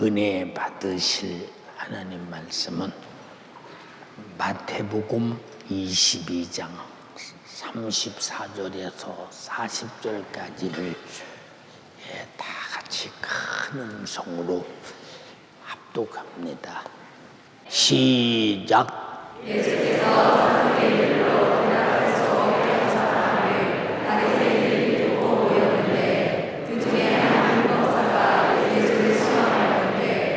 은혜 받으실 하나님 말씀은 마태복음 22장 34절에서 40절까지를 다 같이 큰 음성으로 합독합니다. 시작. 예수께서 자기의 이름으로 대답할 수 없던 사람을 바리새인들이 듣고 모였는데 그 중에 한 율법사가 예수를 시험할 건데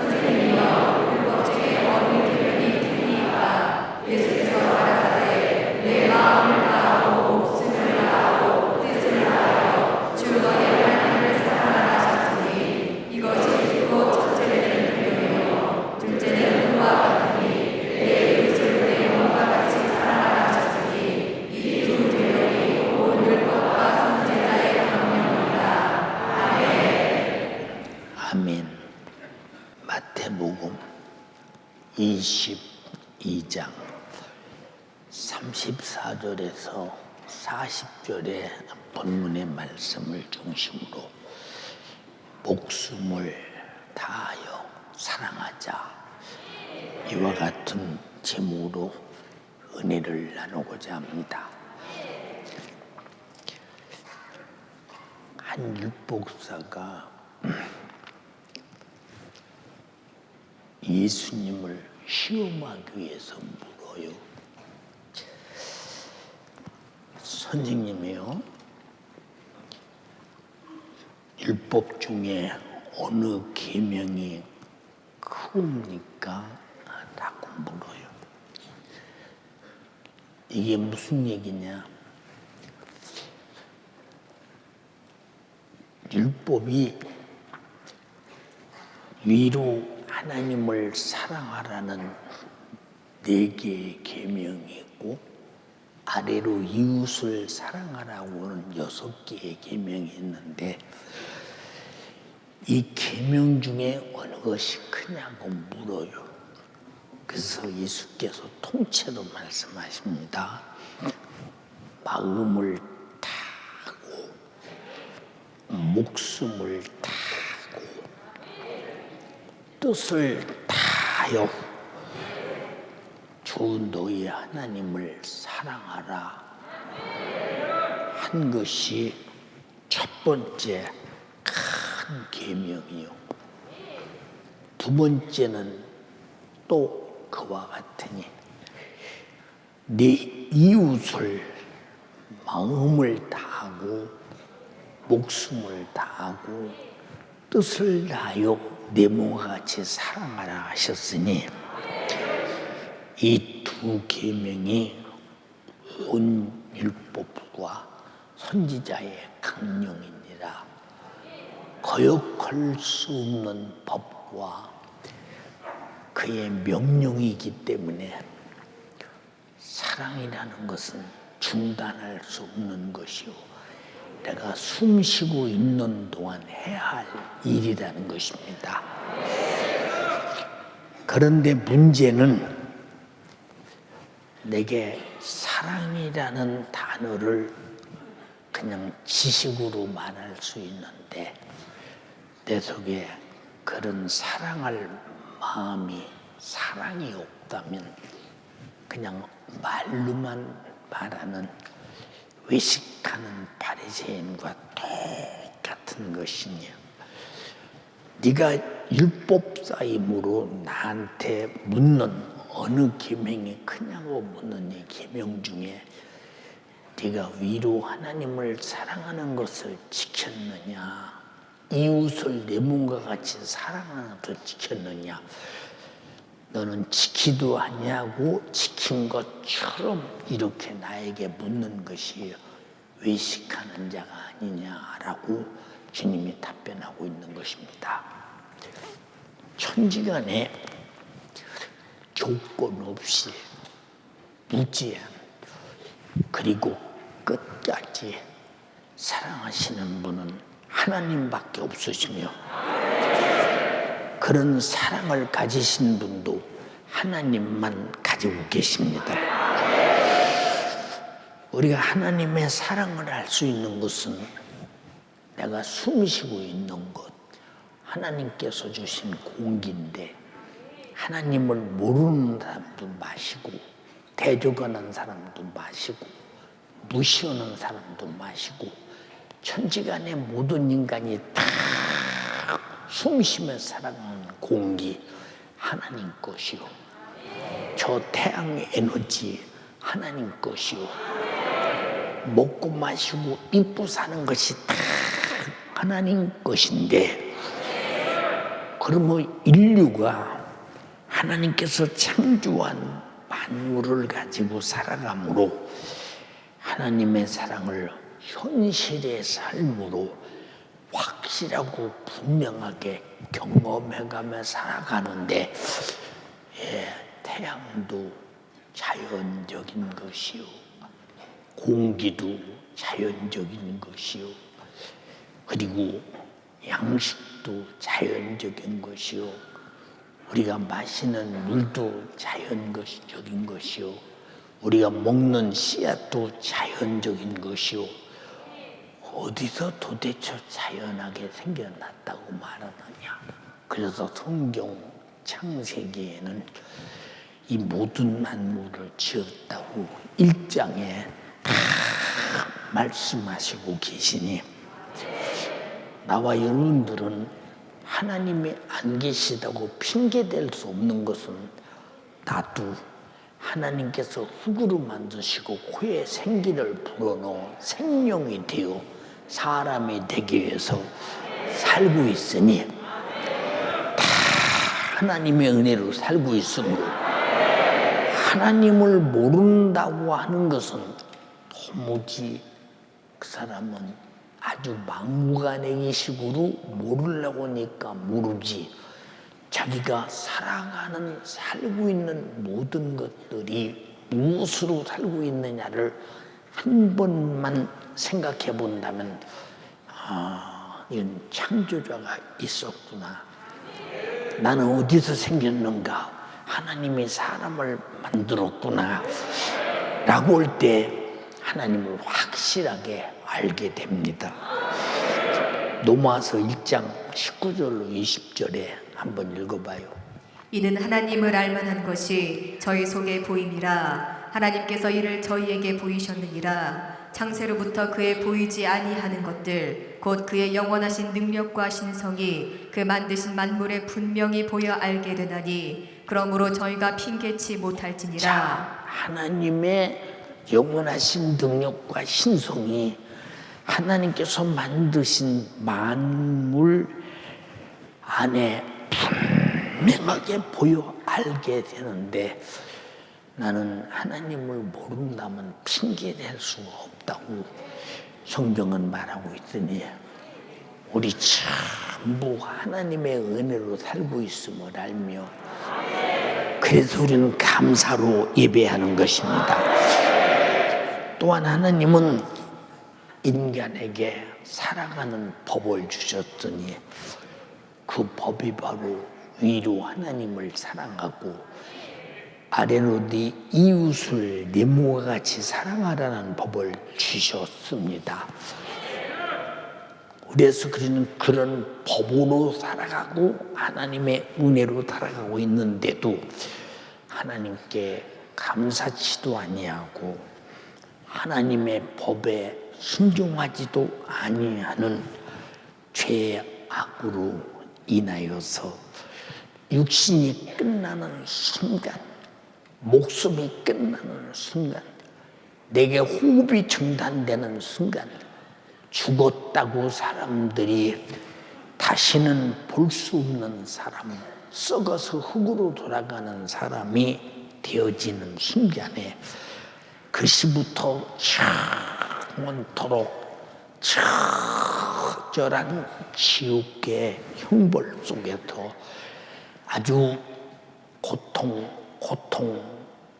선생님이여 율법 중에 어느 계명이 크니까? 예수께서 가라사대 내 마음을 다하고 목숨을 다하고 뜻을 다하여 주 너의 하나님을 사랑하라 하셨으니 이것이 크고 첫째는 계명이요 둘째는 그와 같으니 내 이웃을 내 몸과 같이 사랑하라 하셨으니 이 두 계명이 온 율법과 선지자의 강령이다. 아멘. 아멘. 마태복음 22장 34절에서 40절의 본문의 말씀을 중심으로 목숨을 다하여 사랑하자, 이와 같은 제목으로 은혜를 나누고자 합니다. 한 율법사가 예수님을 시험하기 위해서 물어요. 선생님이요, 율법 중에 어느 계명이 크옵니까? 라고 물어요. 이게 무슨 얘기냐? 율법이 위로 하나님을 사랑하라는 4개의 계명이 있고 아래로 이웃을 사랑하라고는 6개의 계명이 있는데 이 계명 중에 어느 것이 크냐고 물어요. 그래서 예수께서 통째로 말씀하십니다. 마음을 다하고 목숨을 다하고 뜻을 다하여 주 너희 하나님을 사랑하라 한 것이 첫 번째 큰 계명이요. 두 번째는 또 그와 같으니 네 이웃을 마음을 다하고 목숨을 다하고 뜻을 다하여 내 몸과 같이 사랑하라 하셨으니 이 두 계명이 온 율법과 선지자의 강령이니라. 거역할 수 없는 법과 그의 명령이기 때문에 사랑이라는 것은 중단할 수 없는 것이요, 내가 숨 쉬고 있는 동안 해야 할 일이라는 것입니다. 그런데 문제는 내게 사랑이라는 단어를 그냥 지식으로 말할 수 있는데 내 속에 그런 사랑할 마음이, 사랑이 없다면 그냥 말로만 말하는 외식하는 바리새인과 똑같은 것이냐. 네가 율법사이므로 나한테 묻는 어느 계명이 크냐고 묻는 이 계명 중에 네가 위로 하나님을 사랑하는 것을 지켰느냐, 이웃을 내 몸과 같이 사랑하는 것을 지켰느냐. 너는 지키도 아니하고 지킨 것처럼 이렇게 나에게 묻는 것이 외식하는 자가 아니냐라고 주님이 답변하고 있는 것입니다. 천지간에 조건 없이 무제한 그리고 끝까지 사랑하시는 분은 하나님밖에 없으시며 그런 사랑을 가지신 분도 하나님만 가지고 계십니다. 우리가 하나님의 사랑을 알 수 있는 것은 내가 숨 쉬고 있는 것, 하나님께서 주신 공기인데 하나님을 모르는 사람도 마시고 대적하는 사람도 마시고 무시하는 사람도 마시고 천지간의 모든 인간이 다 숨쉬며 살아가는 공기 하나님 것이요. 저 태양의 에너지 하나님 것이요. 먹고 마시고 입고 사는 것이 다 하나님 것인데 그러면 인류가 하나님께서 창조한 만물을 가지고 살아가므로 하나님의 사랑을 현실의 삶으로 확실하고 분명하게 경험해가며 살아가는데 태양도 자연적인 것이요 공기도 자연적인 것이요 그리고 양식도 자연적인 것이요 우리가 마시는 물도 자연적인 것이요 우리가 먹는 씨앗도 자연적인 것이요 어디서 도대체 자연하게 생겨났다고 말하느냐. 그래서 성경 창세기에는 이 모든 만물을 지었다고 1장에 다 말씀하시고 계시니 나와 여러분들은 하나님이 안 계시다고 핑계댈 수 없는 것은 나도 하나님께서 흙으로 만드시고 코에 생기를 불어넣어 생명이 되어 사람이 되기 위해서 살고 있으니 다 하나님의 은혜로 살고 있으므로 하나님을 모른다고 하는 것은 도무지 그 사람은 아주 막무가내식으로 모르려고 하니까 모르지 자기가 살고 있는 모든 것들이 무엇으로 살고 있느냐를 한 번만 생각해 본다면 이건 창조자가 있었구나. 나는 어디서 생겼는가? 하나님이 사람을 만들었구나. 라고 할 때 하나님을 확실하게 알게 됩니다. 로마서 1장 19절로 20절에 한번 읽어봐요. 이는 하나님을 알만한 것이 저희 속에 보임이라 하나님께서 이를 저희에게 보이셨느니라 창세로부터 그의 보이지 아니하는 것들 곧 그의 영원하신 능력과 신성이 그 만드신 만물에 분명히 보여 알게 되나니 그러므로 저희가 핑계치 못할지니라. 자, 하나님의 영원하신 능력과 신성이 하나님께서 만드신 만물 안에 분명하게 보여 알게 되는데 나는 하나님을 모른다면 핑계댈 수가 없다고 성경은 말하고 있으니 우리 전부 하나님의 은혜로 살고 있음을 알며 그래서 우리는 감사로 예배하는 것입니다. 또한 하나님은 인간에게 살아가는 법을 주셨더니 그 법이 바로 위로 하나님을 사랑하고 아래로 네 이웃을 네 몸과 같이 사랑하라는 법을 주셨습니다. 그래서 우리는 그런 법으로 살아가고 하나님의 은혜로 살아가고 있는데도 하나님께 감사치도 아니하고 하나님의 법에 순종하지도 아니하는 죄의 악으로 인하여서 육신이 끝나는 순간 목숨이 끝나는 순간 내게 호흡이 중단되는 순간 죽었다고 사람들이 다시는 볼 수 없는 사람 썩어서 흙으로 돌아가는 사람이 되어지는 순간에 그 시부터 영원토록 처절한 지옥의 형벌 속에서 아주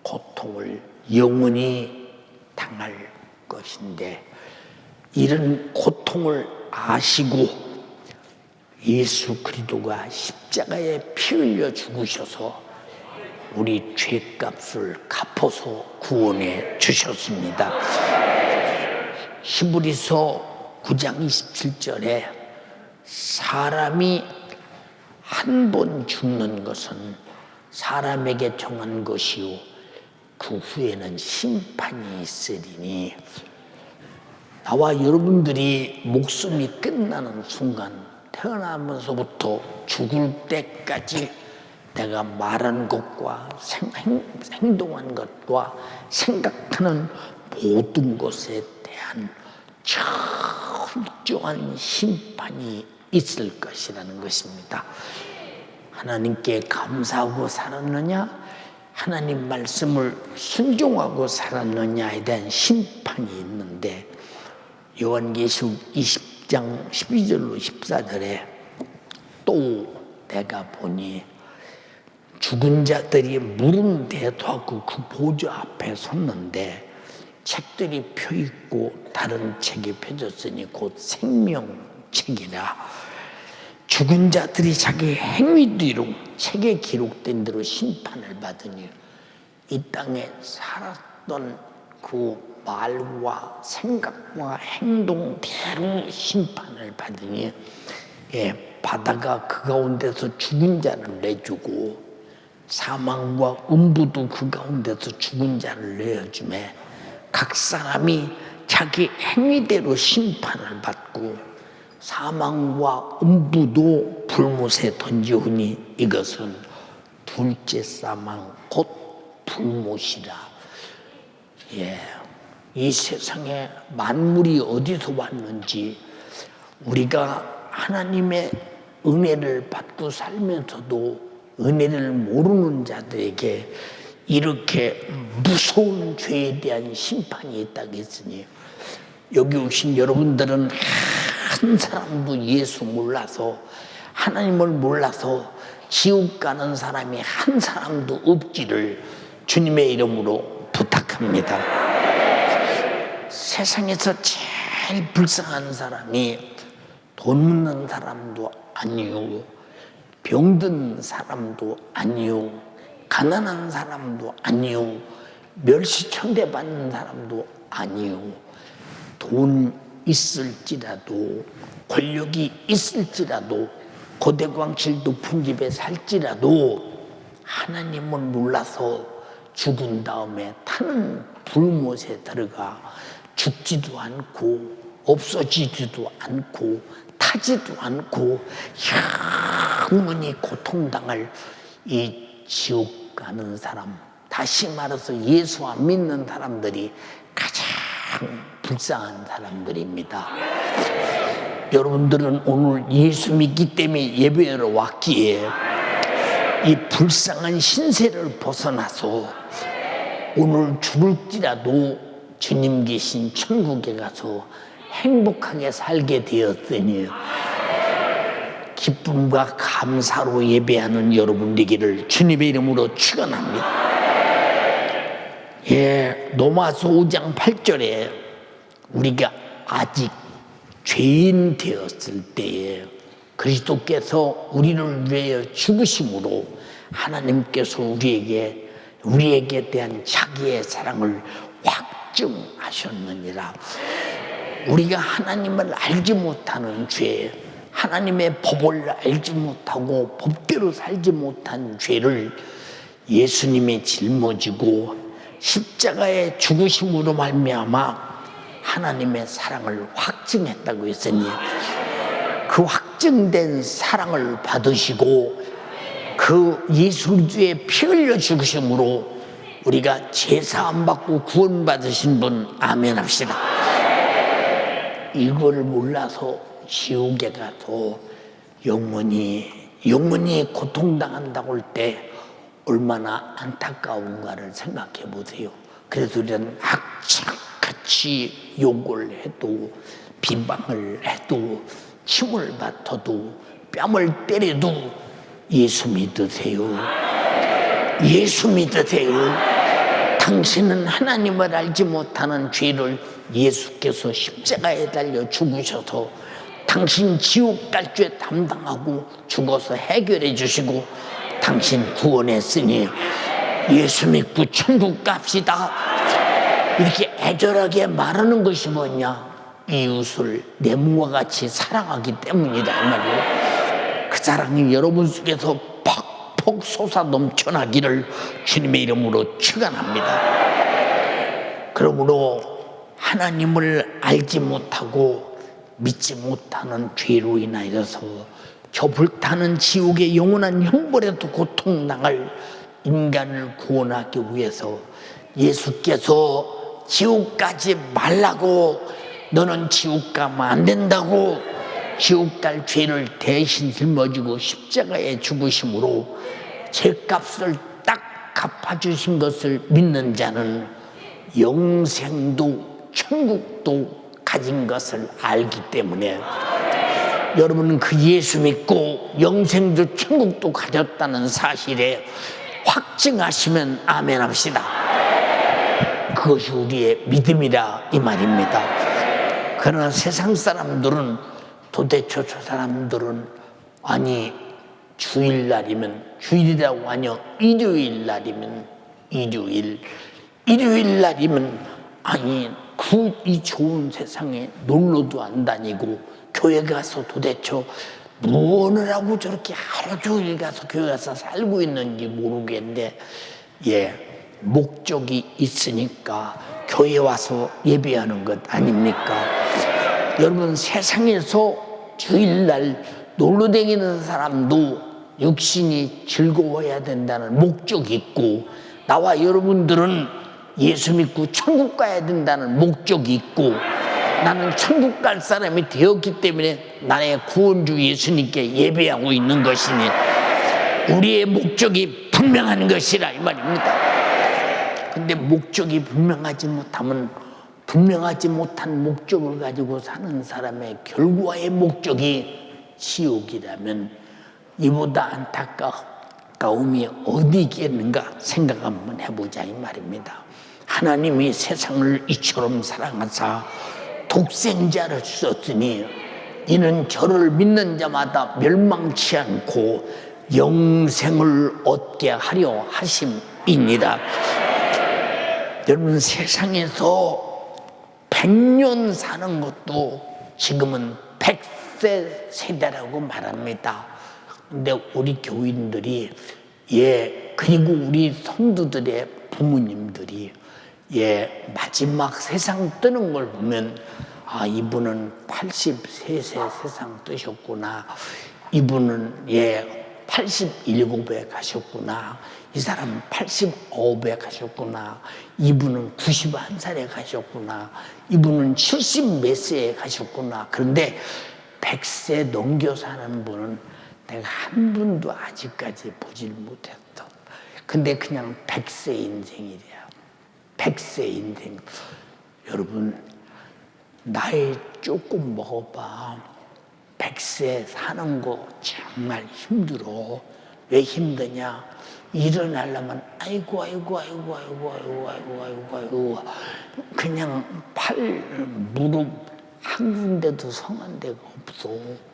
고통을 영원히 당할 것인데 이런 고통을 아시고 예수 그리스도가 십자가에 피 흘려 죽으셔서 우리 죄값을 갚아서 구원해 주셨습니다. 히브리서 9장 27절에 사람이 한 번 죽는 것은 사람에게 정한 것이요 그 후에는 심판이 있으리니, 나와 여러분들이 목숨이 끝나는 순간, 태어나면서부터 죽을 때까지 내가 말한 것과 행동한 것과 생각하는 모든 것에 대한 철저한 심판이 있을 것이라는 것입니다. 하나님께 감사하고 살았느냐, 하나님 말씀을 순종하고 살았느냐에 대한 심판이 있는데, 요한계시록 20장 12절로 14절에 또 내가 보니 죽은 자들이 물은 대도하고 그 보좌 앞에 섰는데 책들이 펴있고 다른 책이 펴졌으니 곧 생명책이라. 죽은 자들이 자기 행위대로 책에 기록된 대로 심판을 받으니, 이 땅에 살았던 그 말과 생각과 행동대로 심판을 받으니, 바다가 그 가운데서 죽은 자를 내주고 사망과 음부도 그 가운데서 죽은 자를 내어주매 각 사람이 자기 행위대로 심판을 받고 사망과 음부도 불못에 던지우니 이것은 둘째 사망 곧 불못이라. 이 세상에 만물이 어디서 왔는지, 우리가 하나님의 은혜를 받고 살면서도 은혜를 모르는 자들에게 이렇게 무서운 죄에 대한 심판이 있다고 했으니, 여기 오신 여러분들은 한 사람도 예수 몰라서, 하나님을 몰라서 지옥 가는 사람이 한 사람도 없기를 주님의 이름으로 부탁합니다. 세상에서 제일 불쌍한 사람이 돈 없는 사람도 아니요, 병든 사람도 아니요, 가난한 사람도 아니요, 멸시천대 받는 사람도 아니요, 돈 있을지라도 권력이 있을지라도 고대광칠 높은 집에 살지라도 하나님을 몰라서 죽은 다음에 타는 불못에 들어가 죽지도 않고 없어지지도 않고 타지도 않고 영원히 고통당할 이 지옥 가는 사람, 다시 말해서 예수 안 믿는 사람들이 가장 불쌍한 사람들입니다. 여러분들은 오늘 예수 믿기 때문에 예배하러 왔기에 이 불쌍한 신세를 벗어나서 오늘 죽을지라도 주님 계신 천국에 가서 행복하게 살게 되었으니 기쁨과 감사로 예배하는 여러분 되기를 주님의 이름으로 축원합니다. 로마서 5장 8절에 우리가 아직 죄인 되었을 때에 그리스도께서 우리를 위하여 죽으심으로 하나님께서 우리에게 대한 자기의 사랑을 확증하셨느니라. 우리가 하나님을 알지 못하는 죄, 하나님의 법을 알지 못하고 법대로 살지 못한 죄를 예수님이 짊어지고 십자가의 죽으심으로 말미암아 하나님의 사랑을 확증했다고 했으니, 그 확증된 사랑을 받으시고 그 예수 그리스도의 피 흘려 죽으심으로 우리가 제사함 받고 구원 받으신 분 아멘 합시다. 이걸 몰라서 지옥에 가서 영원히 고통당한다고 할 때 얼마나 안타까운가를 생각해 보세요. 그래서 우리는 악착같이 욕을 해도 비방을 해도 침을 뱉어도 뺨을 때려도 예수 믿으세요. 예수 믿으세요. 당신은 하나님을 알지 못하는 죄를 예수께서 십자가에 달려 죽으셔서 당신 지옥 갈 죄 담당하고 죽어서 해결해 주시고 당신 구원했으니 예수 믿고 천국 갑시다. 이렇게 애절하게 말하는 것이 뭐냐? 이웃을 내 몸과 같이 사랑하기 때문이다 이 말이에요. 그 사랑이 여러분 속에서 퍽퍽 솟아 넘쳐나기를 주님의 이름으로 축원합니다. 그러므로 하나님을 알지 못하고 믿지 못하는 죄로 인하여서 저 불타는 지옥의 영원한 형벌에도 고통당할 인간을 구원하기 위해서 예수께서 지옥 가지 말라고, 너는 지옥 가면 안 된다고 지옥 갈 죄를 대신 짊어지고 십자가에 죽으심으로 죄값을 딱 갚아주신 것을 믿는 자는 영생도 천국도 가진 것을 알기 때문에 여러분은 그 예수 믿고 영생도 천국도 가졌다는 사실에 확증하시면 아멘 합시다. 그것이 우리의 믿음이라 이 말입니다. 그러나 세상 사람들은 도대체 저 사람들은 아니 주일날이면 주일이라고 하냐, 일요일날이면 일요일날이면 아니 이 좋은 세상에 놀러도 안 다니고 교회 가서 도대체 무엇을 하고 저렇게 하루 종일 가서 교회 가서 살고 있는지 모르겠는데, 목적이 있으니까 교회 와서 예배하는 것 아닙니까? 여러분, 세상에서 주일날 놀러 다니는 사람도 육신이 즐거워야 된다는 목적이 있고, 나와 여러분들은 예수 믿고 천국 가야 된다는 목적이 있고, 나는 천국 갈 사람이 되었기 때문에 나의 구원주 예수님께 예배하고 있는 것이니 우리의 목적이 분명한 것이라 이 말입니다. 근데 목적이 분명하지 못한 목적을 가지고 사는 사람의 결과의 목적이 지옥이라면 이보다 안타까움이 어디 있겠는가 생각 한번 해보자 이 말입니다. 하나님이 세상을 이처럼 사랑하사 독생자를 주셨으니 이는 저를 믿는 자마다 멸망치 않고 영생을 얻게 하려 하심이니라. 여러분, 세상에서 100년 사는 것도 지금은 100세 세대라고 말합니다. 근데 우리 교인들이 그리고 우리 성도들의 부모님들이 마지막 세상 뜨는 걸 보면 이분은 83세 세상 뜨셨구나, 이분은 87에 가셨구나, 이 사람은 89에 가셨구나, 이분은 91살에 가셨구나, 이분은 70 몇 세에 가셨구나. 그런데 100세 넘겨 사는 분은 내가 한 분도 아직까지 보질 못했어. 근데 그냥 100세 인생이래요. 100세 인생. 여러분, 나이 조금 먹어봐. 100세 사는 거 정말 힘들어. 왜 힘드냐? 일어나려면 아이고 그냥 팔, 무릎 한 군데도 성한 데가 없어.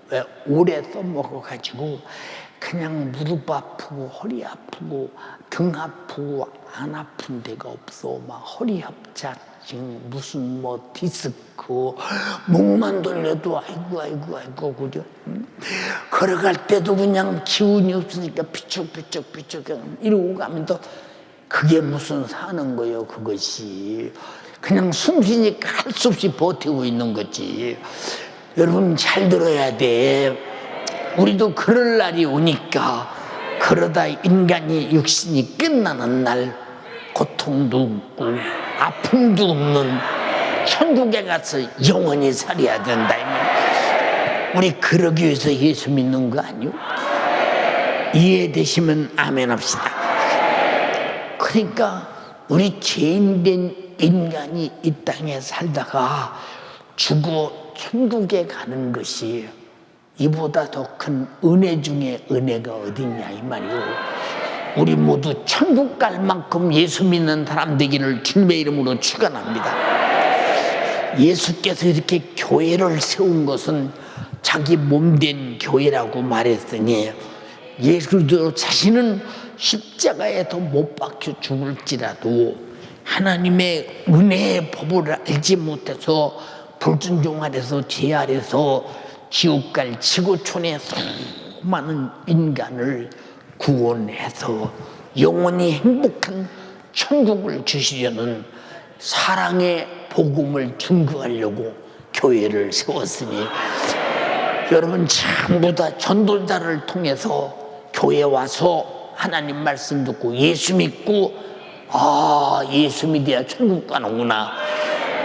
왜? 오래 써먹어가지고 그냥 무릎 아프고 허리 아프고 등 아프고 안 아픈 데가 없어. 막 허리 협착증, 무슨 디스크, 목만 돌려도 아이고 그죠? 걸어갈 때도 그냥 기운이 없으니까 비쩍비쩍 이러고 가면 또 그게 무슨 사는 거예요? 그것이 그냥 숨쉬니까 할 수 없이 버티고 있는 거지. 여러분, 잘 들어야 돼. 우리도 그럴 날이 오니까, 그러다 인간이 육신이 끝나는 날 고통도 없고 아픔도 없는 천국에 가서 영원히 살아야 된다. 우리 그러기 위해서 예수 믿는 거 아니요? 이해되시면 아멘 합시다. 그러니까 우리 죄인된 인간이 이 땅에 살다가 죽어 천국에 가는 것이 이보다 더 큰 은혜 중에 은혜가 어딨냐 이 말이요. 우리 모두 천국 갈 만큼 예수 믿는 사람 되기를 주님의 이름으로 축원합니다. 예수께서 이렇게 교회를 세운 것은 자기 몸된 교회라고 말했으니, 예수도 자신은 십자가에 더 못 박혀 죽을지라도 하나님의 은혜의 법을 알지 못해서 불순종 아래서 죄 아래서 지옥 갈 지구촌에 수많은 인간을 구원해서 영원히 행복한 천국을 주시려는 사랑의 복음을 증거하려고 교회를 세웠으니, 여러분 전부 다 전도자를 통해서 교회 와서 하나님 말씀 듣고 예수 믿고, 아, 예수 믿어야 천국 가는구나,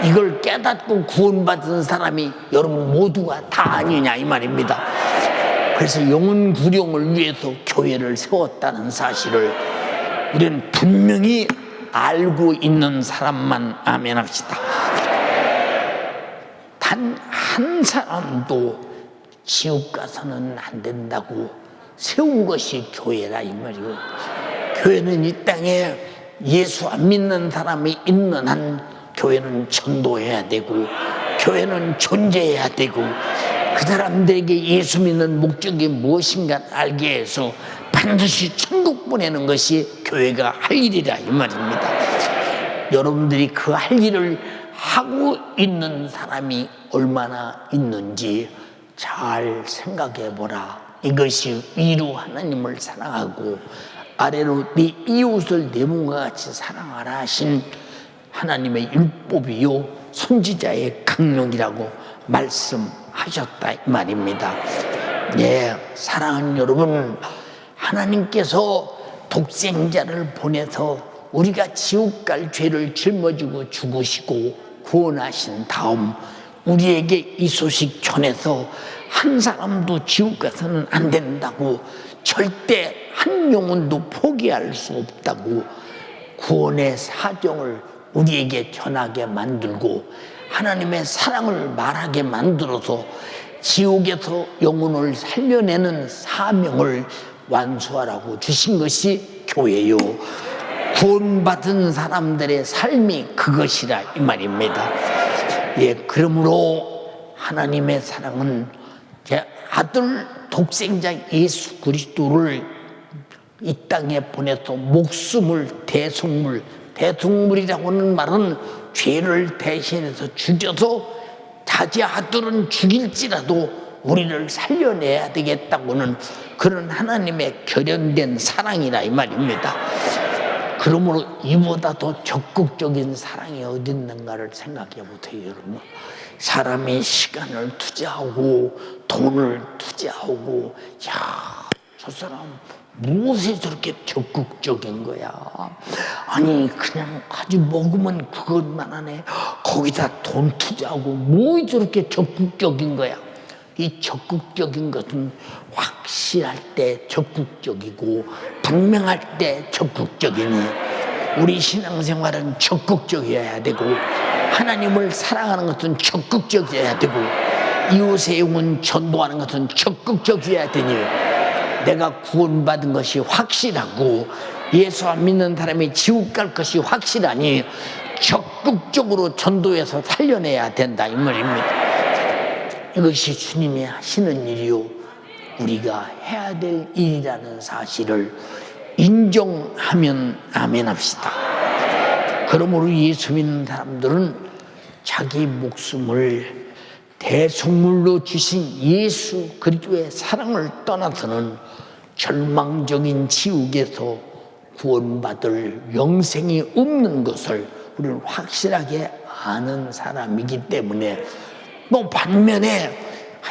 이걸 깨닫고 구원받은 사람이 여러분 모두가 다 아니냐 이 말입니다. 그래서 영혼 구령을 위해서 교회를 세웠다는 사실을 우리는 분명히 알고 있는 사람만 아멘 합시다. 단 한 사람도 지옥 가서는 안 된다고 세운 것이 교회라 이 말이에요. 교회는 이 땅에 예수 안 믿는 사람이 있는 한 교회는 전도해야 되고, 교회는 존재해야 되고, 그 사람들에게 예수 믿는 목적이 무엇인가 알게 해서 반드시 천국 보내는 것이 교회가 할 일이라 이 말입니다. 여러분들이 그 할 일을 하고 있는 사람이 얼마나 있는지 잘 생각해 보라. 이것이 위로 하나님을 사랑하고 아래로 네 이웃을 내 몸과 같이 사랑하라 하신 하나님의 율법이요 선지자의 강령이라고 말씀하셨다 이 말입니다. 예, 사랑하는 여러분, 하나님께서 독생자를 보내서 우리가 지옥 갈 죄를 짊어지고 죽으시고 구원하신 다음 우리에게 이 소식 전해서 한 사람도 지옥 가서는 안 된다고, 절대 한 영혼도 포기할 수 없다고 구원의 사정을 우리에게 전하게 만들고 하나님의 사랑을 말하게 만들어서 지옥에서 영혼을 살려내는 사명을 완수하라고 주신 것이 교회요, 구원받은 사람들의 삶이 그것이라 이 말입니다. 예, 그러므로 하나님의 사랑은 제 아들 독생자 예수 그리스도를 이 땅에 보내서 목숨을 대속물이라고 하는 말은 죄를 대신해서 죽여서 자기 아들은 죽일지라도 우리를 살려내야 되겠다고는 그런 하나님의 결연된 사랑이라 이 말입니다. 그러므로 이보다 더 적극적인 사랑이 어디 있는가를 생각해 보세요. 여러분, 사람이 시간을 투자하고 돈을 투자하고, 야, 저 사람 무엇에 저렇게 적극적인 거야? 아니 그냥 아주 먹으면 그것만 하네. 거기다 돈 투자하고 뭐 저렇게 적극적인 거야? 이 적극적인 것은 확실할 때 적극적이고 분명할 때 적극적이니, 우리 신앙생활은 적극적이어야 되고 하나님을 사랑하는 것은 적극적이어야 되고 이웃의 영혼 전도하는 것은 적극적이어야 되니, 내가 구원받은 것이 확실하고 예수 안 믿는 사람이 지옥 갈 것이 확실하니 적극적으로 전도해서 살려내야 된다 이 말입니다. 이것이 주님이 하시는 일이요 우리가 해야 될 일이라는 사실을 인정하면 아멘 합시다. 그러므로 예수 믿는 사람들은 자기 목숨을 대속물로 주신 예수 그리스도의 사랑을 떠나서는 절망적인 지옥에서 구원받을 영생이 없는 것을 우리는 확실하게 아는 사람이기 때문에, 또 반면에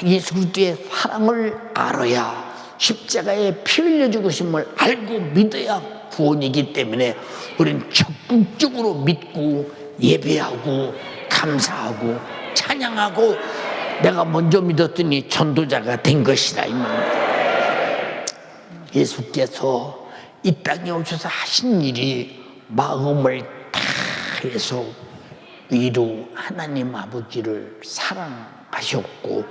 예수 그리스도의 사랑을 알아야, 십자가에 피 흘려 죽으심을 알고 믿어야 구원이기 때문에 우리는 적극적으로 믿고 예배하고 감사하고 찬양하고, 내가 먼저 믿었더니 전도자가 된 것이라 이 말입니다. 예수께서 이 땅에 오셔서 하신 일이 마음을 다해서 위로 하나님 아버지를 사랑하셨고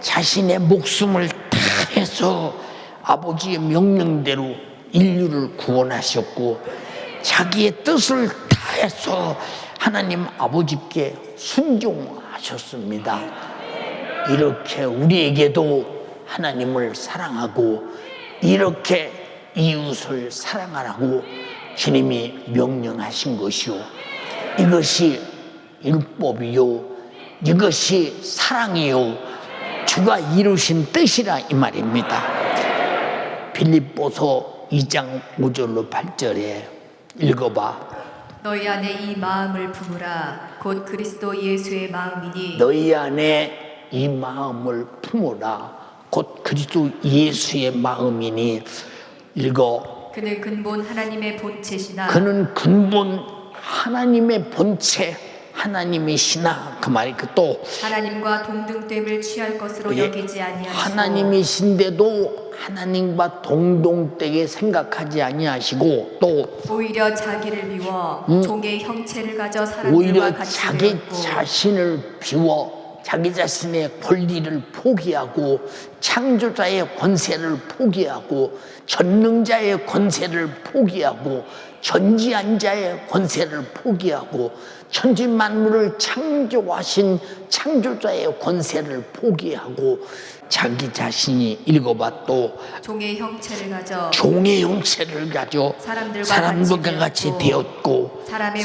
자신의 목숨을 다해서 아버지의 명령대로 인류를 구원하셨고 자기의 뜻을 다해서 하나님 아버지께 순종하셨습니다. 이렇게 우리에게도 하나님을 사랑하고 이렇게 이웃을 사랑하라고 주님이 명령하신 것이요, 이것이 율법이요, 이것이 사랑이요, 주가 이루신 뜻이라 이 말입니다. 빌립보서 2장 5절로 8절에 읽어봐. 너희 안에 이 마음을 품으라. 곧 그리스도 예수의 마음이니 너희 안에 이 마음을 품으라. 곧 그리스도 예수의 마음이니. 읽어. 그는 근본 하나님의 본체시나 그는 근본 하나님의 본체 하나님이시나. 그 말이 또 하나님과 동등됨을 취할 것으로 예, 여기지 아니하시고 하나님이신데도 하나님과 동등되게 생각하지 아니하시고 또 오히려 자기를 비워 종의 형체를 가져 사람들과 오히려 같이 자기 되었고 자신을 비워 자기 자신의 권리를 포기하고 창조자의 권세를 포기하고 전능자의 권세를 포기하고 전지한 자의 권세를 포기하고 천지 만물을 창조하신 창조자의 권세를 포기하고 자기 자신이 읽어봐 또 종의 형체를 가져 종의 형체를 가져 사람들과 같이 되었고 사람의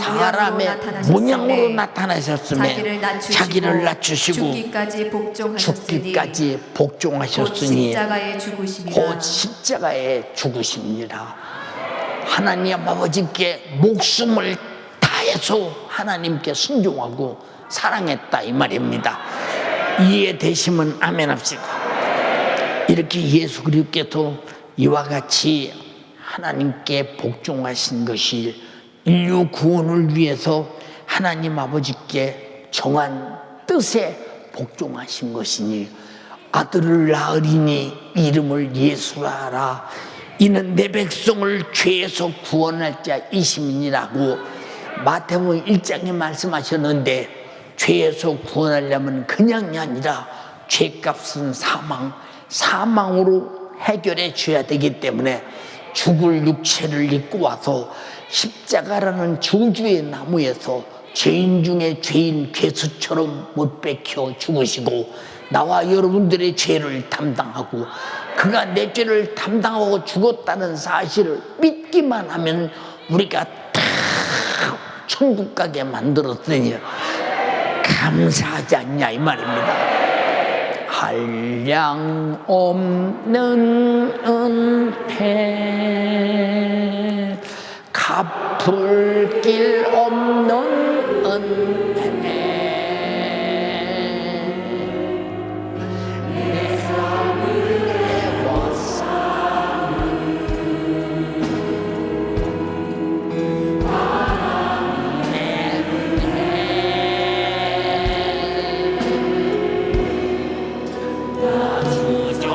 모양으로 나타나셨음에 자기를 낮추시고 죽기까지 복종하셨으니 곧 십자가에 죽으십니다. 하나님 아버지께 목숨을 다해서 하나님께 순종하고 사랑했다 이 말입니다. 이해되시면 아멘 합시다. 이렇게 예수 그리스도께서 이와 같이 하나님께 복종하신 것이 인류 구원을 위해서 하나님 아버지께 정한 뜻에 복종하신 것이니 아들을 낳으리니 이름을 예수라 하라. 이는 내 백성을 죄에서 구원할 자이심이니라고 마태복음 1장에 말씀하셨는데 죄에서 구원하려면 그냥이 아니라 죄값은 사망으로 해결해 줘야 되기 때문에 죽을 육체를 입고 와서 십자가라는 저주의 나무에서 죄인 중에 죄인 괴수처럼 못 박혀 죽으시고 나와 여러분들의 죄를 담당하고 그가 내 죄를 담당하고 죽었다는 사실을 믿기만 하면 우리가 다 천국 가게 만들었으니 감사하지 않냐 이 말입니다. 한량 없는 은혜 갚을 길 없는 은혜 내 삶을 해왔사는 바람의 은혜 나 주저함없이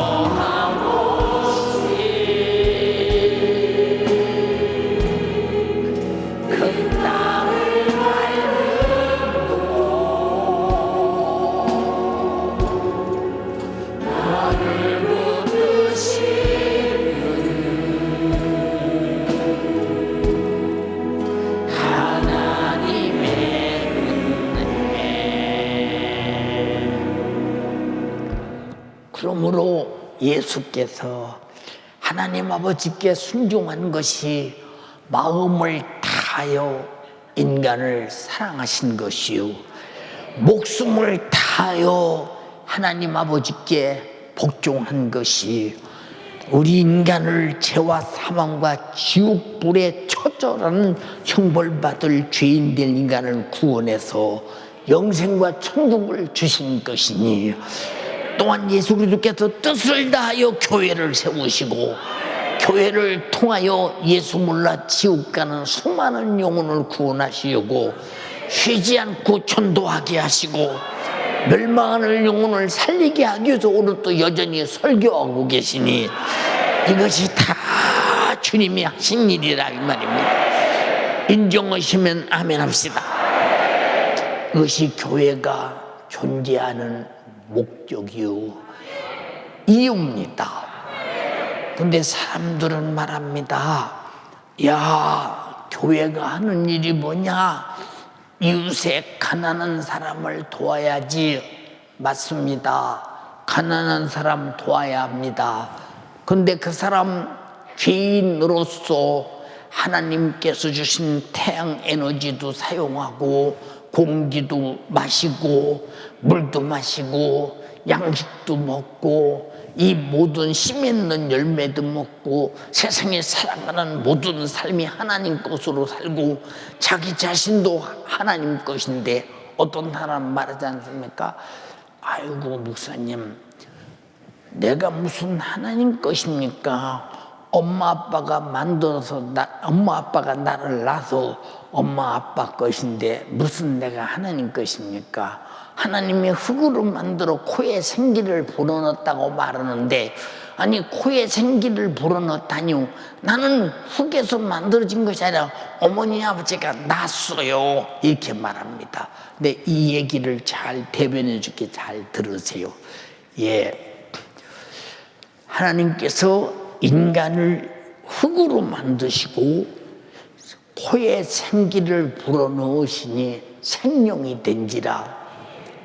그 땅을 밟음도 나를 부르시는 하나님의 은혜. 그러므로 예수께서 하나님 아버지께 순종한 것이 마음을 다하여 인간을 사랑하신 것이요 목숨을 다하여 하나님 아버지께 복종한 것이 우리 인간을 죄와 사망과 지옥불에 처절한 형벌받을 죄인된 인간을 구원해서 영생과 천국을 주신 것이니 또한 예수 그리스도께서 뜻을 다하여 교회를 세우시고 교회를 통하여 예수 몰라 지옥 가는 수많은 영혼을 구원하시려고 쉬지 않고 전도하게 하시고 멸망하는 영혼을 살리게 하기 위해서 오늘도 여전히 설교하고 계시니 이것이 다 주님이 하신 일이라 이 말입니다. 인정하시면 아멘 합시다. 이것이 교회가 존재하는 목적이요 이유입니다. 근데 사람들은 말합니다. 야, 교회가 하는 일이 뭐냐? 이웃에 가난한 사람을 도와야지. 맞습니다. 가난한 사람 도와야 합니다. 근데 그 사람 죄인으로서 하나님께서 주신 태양 에너지도 사용하고 공기도 마시고 물도 마시고 양식도 먹고 이 모든 씨 맺는 열매도 먹고 세상에 살아가는 모든 삶이 하나님 것으로 살고 자기 자신도 하나님 것인데 어떤 사람 말하지 않습니까? 아이고 목사님, 내가 무슨 하나님 것입니까? 엄마 아빠가 만들어서 엄마 아빠가 나를 낳아서 엄마 아빠 것인데 무슨 내가 하나님 것입니까? 하나님이 흙으로 만들어 코에 생기를 불어넣었다고 말하는데, 아니 코에 생기를 불어넣다니요, 나는 흙에서 만들어진 것이 아니라 어머니 아버지가 낳았어요, 이렇게 말합니다. 근데 이 얘기를 잘 대변해 줄게 잘 들으세요. 예, 하나님께서 인간을 흙으로 만드시고 코에 생기를 불어넣으시니 생명이 된지라,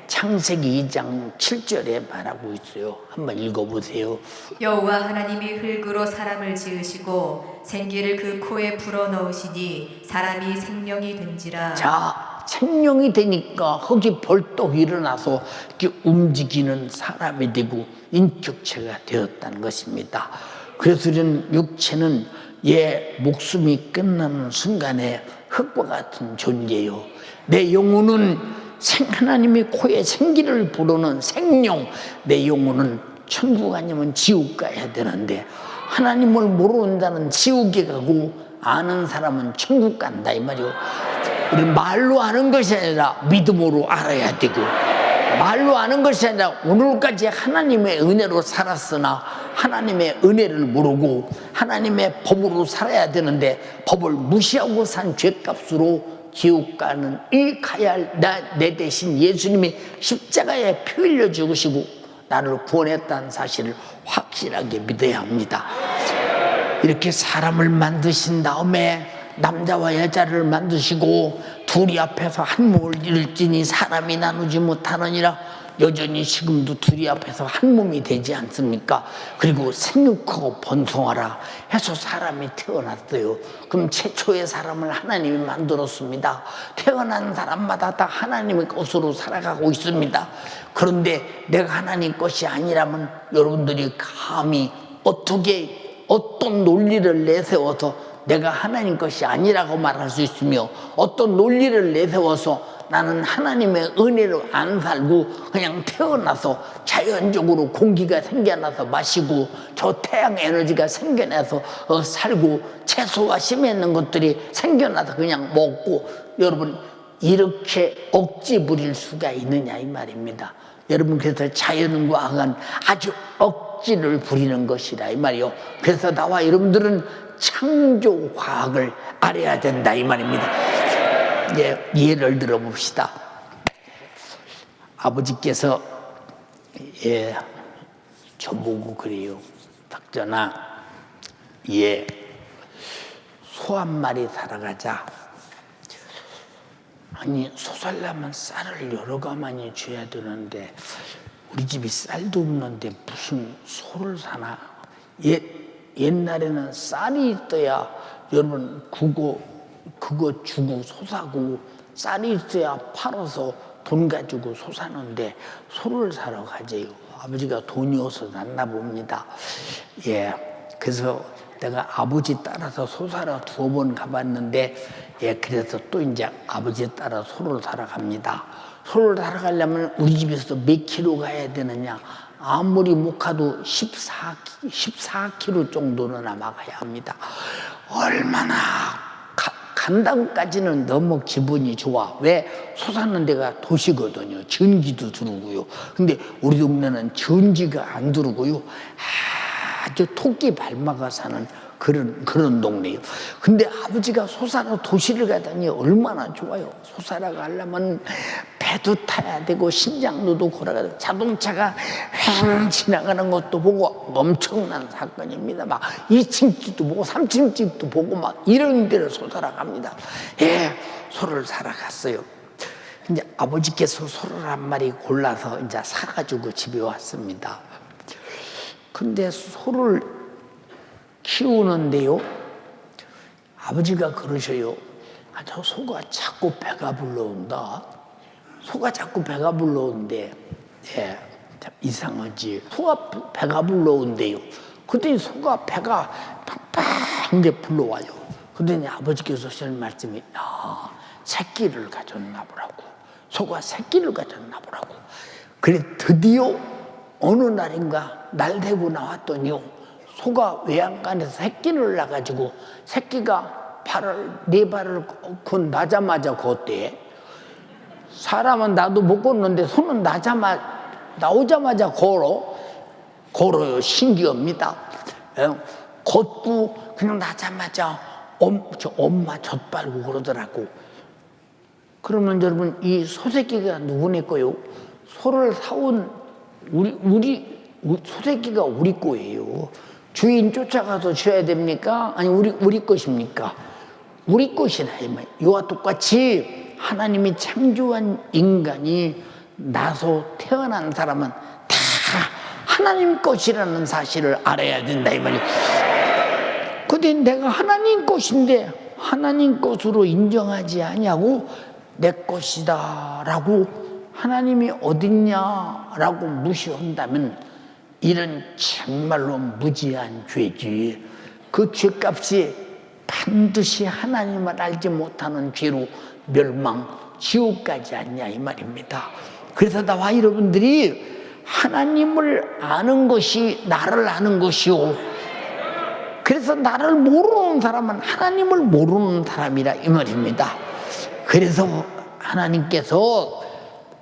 창세기 2장 7절에 말하고 있어요. 한번 읽어보세요. 여호와 하나님이 흙으로 사람을 지으시고 생기를 그 코에 불어넣으시니 사람이 생명이 된지라. 자, 생명이 되니까 흙이 벌떡 일어나서 이렇게 움직이는 사람이 되고 인격체가 되었다는 것입니다. 그래서 이런 육체는 목숨이 끝나는 순간에 흙과 같은 존재요. 내 영혼은 하나님이 코에 생기를 불어넣은 생명, 내 영혼은 천국 아니면 지옥 가야 되는데 하나님을 모른다는 지옥에 가고 아는 사람은 천국 간다 이 말이요. 우리 말로 아는 것이 아니라 믿음으로 알아야 되고, 말로 아는 것이 아니라 오늘까지 하나님의 은혜로 살았으나 하나님의 은혜를 모르고 하나님의 법으로 살아야 되는데 법을 무시하고 산 죄값으로 지옥 가는 이 가야 할 내 대신 예수님이 십자가에 피 흘려 죽으시고 나를 구원했다는 사실을 확실하게 믿어야 합니다. 이렇게 사람을 만드신 다음에 남자와 여자를 만드시고 둘이 앞에서 한 몸을 이룰지니 사람이 나누지 못하느니라. 여전히 지금도 둘이 앞에서 한 몸이 되지 않습니까? 그리고 생육하고 번성하라 해서 사람이 태어났어요. 그럼 최초의 사람을 하나님이 만들었습니다. 태어난 사람마다 다 하나님의 것으로 살아가고 있습니다. 그런데 내가 하나님 것이 아니라면 여러분들이 감히 어떤 논리를 내세워서 내가 하나님 것이 아니라고 말할 수 있으며 어떤 논리를 내세워서 나는 하나님의 은혜로 안 살고 그냥 태어나서 자연적으로 공기가 생겨나서 마시고 저 태양 에너지가 생겨나서 살고 채소와 씨 맺는 것들이 생겨나서 그냥 먹고, 여러분 이렇게 억지 부릴 수가 있느냐 이 말입니다. 여러분 그래서 자연과학은 아주 억지를 부리는 것이라 이 말이요. 그래서 나와 여러분들은 창조과학을 알아야 된다 이 말입니다. 예를 들어 봅시다. 아버지께서 저보고 그래요. 닥전아, 소 한 마리 살아가자. 아니 소 살려면 쌀을 여러 가마니 줘야 되는데 우리 집이 쌀도 없는데 무슨 소를 사나. 옛날에는 쌀이 있어야 여러분 그거 주고 소 사고, 쌀이 있어야 팔아서 돈 가지고 소 사는데 소를 사러 가재요. 아버지가 돈이 없어서 났나 봅니다. 그래서 내가 아버지 따라서 소 사러 2번 가봤는데 그래서 또 이제 아버지 따라 소를 사러 갑니다. 소를 사러 가려면 우리 집에서 몇 킬로 가야 되느냐? 아무리 못 가도 14킬로 정도는 아마 가야 합니다. 얼마나 간다고까지는 너무 기분이 좋아. 왜? 소 사는 데가 도시거든요. 전기도 들어오고요. 근데 우리 동네는 전기가 안 들어오고요. 아주 토끼 밟아가 사는 그런 동네예요. 근데 아버지가 소 사러 도시를 가다니 얼마나 좋아요. 소 사러 가려면 배도 타야 되고 신장로도 걸어가야 되고 자동차가 휙 지나가는 것도 보고 엄청난 사건입니다. 막 2층 집도 보고 3층 집도 보고 막 이런 데를 소 사러 갑니다. 소를 사러 갔어요. 이제 아버지께서 소를 한 마리 골라서 이제 사가지고 집에 왔습니다. 근데 소를 키우는데요, 아버지가 그러셔요. 저 소가 자꾸 배가 불러온다. 소가 자꾸 배가 불러오는데 참 이상하지. 소가 배가 불러온대요. 그랬더니 소가 배가 팡팡 게 불러와요. 그랬더니 아버지께서 하시는 말씀이 새끼를 가졌나 보라고. 소가 새끼를 가졌나 보라고. 그래 드디어 어느 날인가 날 대고 나왔더니요, 소가 외양간에서 새끼를 낳아가지고 새끼가 네 발을 곧 나자마자 걷대. 사람은 나도 못 걷는데 소는 나오자마자 걸어요. 신기합니다. 걷고 그냥 나자마자 엄마 젖발고 그러더라고. 그러면 여러분, 이 소새끼가 누구네 거요? 소를 사온 소새끼가 우리 거예요. 주인 쫓아가서 줘야 됩니까? 아니 우리 것입니까? 우리 것이라 이 말. 이와 똑같이 하나님이 창조한 인간이 나서 태어난 사람은 다 하나님 것이라는 사실을 알아야 된다 이 말이에요. 근데 내가 하나님 것인데 하나님 것으로 인정하지 아니하고 내 것이다 라고 하나님이 어딨냐라고 무시한다면 이런 정말로 무지한 죄지. 그 죄값이 반드시 하나님을 알지 못하는 죄로 멸망, 지옥까지 않냐 이 말입니다. 그래서 나와 여러분들이 하나님을 아는 것이 나를 아는 것이요, 그래서 나를 모르는 사람은 하나님을 모르는 사람이라 이 말입니다. 그래서 하나님께서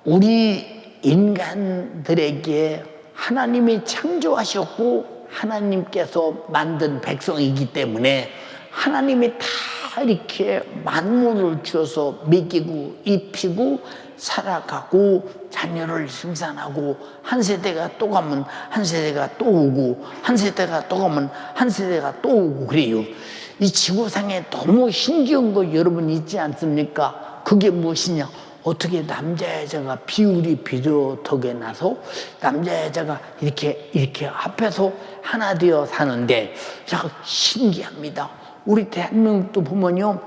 우리 인간들에게 하나님이 창조하셨고 하나님께서 만든 백성이기 때문에 하나님이 다 이렇게 만물을 주어서 먹이고 입히고 살아가고 자녀를 생산하고 한 세대가 또 가면 한 세대가 또 오고 한 세대가 또 가면 한 세대가 또 오고 그래요. 이 지구상에 너무 신기한 거 여러분 있지 않습니까? 그게 무엇이냐? 어떻게 남자 여자가 비율이 비슷하게 나서 남자 여자가 이렇게 합해서 하나 되어 사는데 참 신기합니다. 우리 대한민국도 보면요,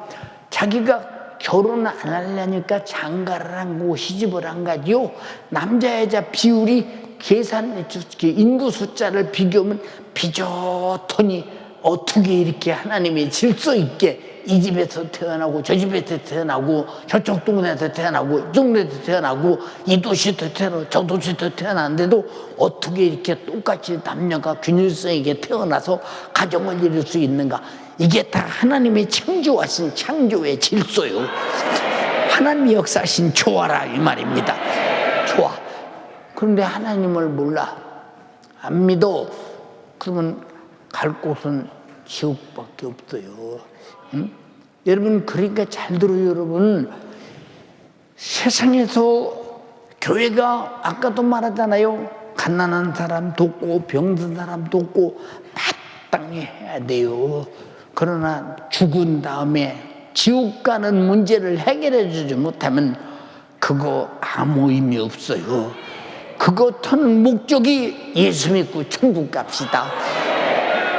자기가 결혼을 안 하려니까 장가를 한 거고 시집을 안 가지요. 남자 여자 비율이 인구 숫자를 비교하면 비슷하니 어떻게 이렇게 하나님이 질서 있게 이 집에서 태어나고 저 집에서 태어나고 저쪽 동네에서 태어나고 이 동네에서 태어나고 이 도시에서 태어나고 저 도시에서 태어났는데도 어떻게 이렇게 똑같이 남녀가 균일성 있게 태어나서 가정을 이룰 수 있는가? 이게 다 하나님이 창조하신 창조의 질서요. 하나님이 역사하신 조화라 이 말입니다. 조화. 그런데 하나님을 몰라, 안 믿어. 그러면 갈 곳은 지옥밖에 없어요. 응? 여러분, 그러니까 잘 들어요. 여러분, 세상에서 교회가 아까도 말하잖아요. 가난한 사람 돕고 병든 사람 돕고 마땅히 해야 돼요. 그러나 죽은 다음에 지옥 가는 문제를 해결해 주지 못하면 그거 아무 의미 없어요. 그거 터는 목적이 예수 믿고 천국 갑시다.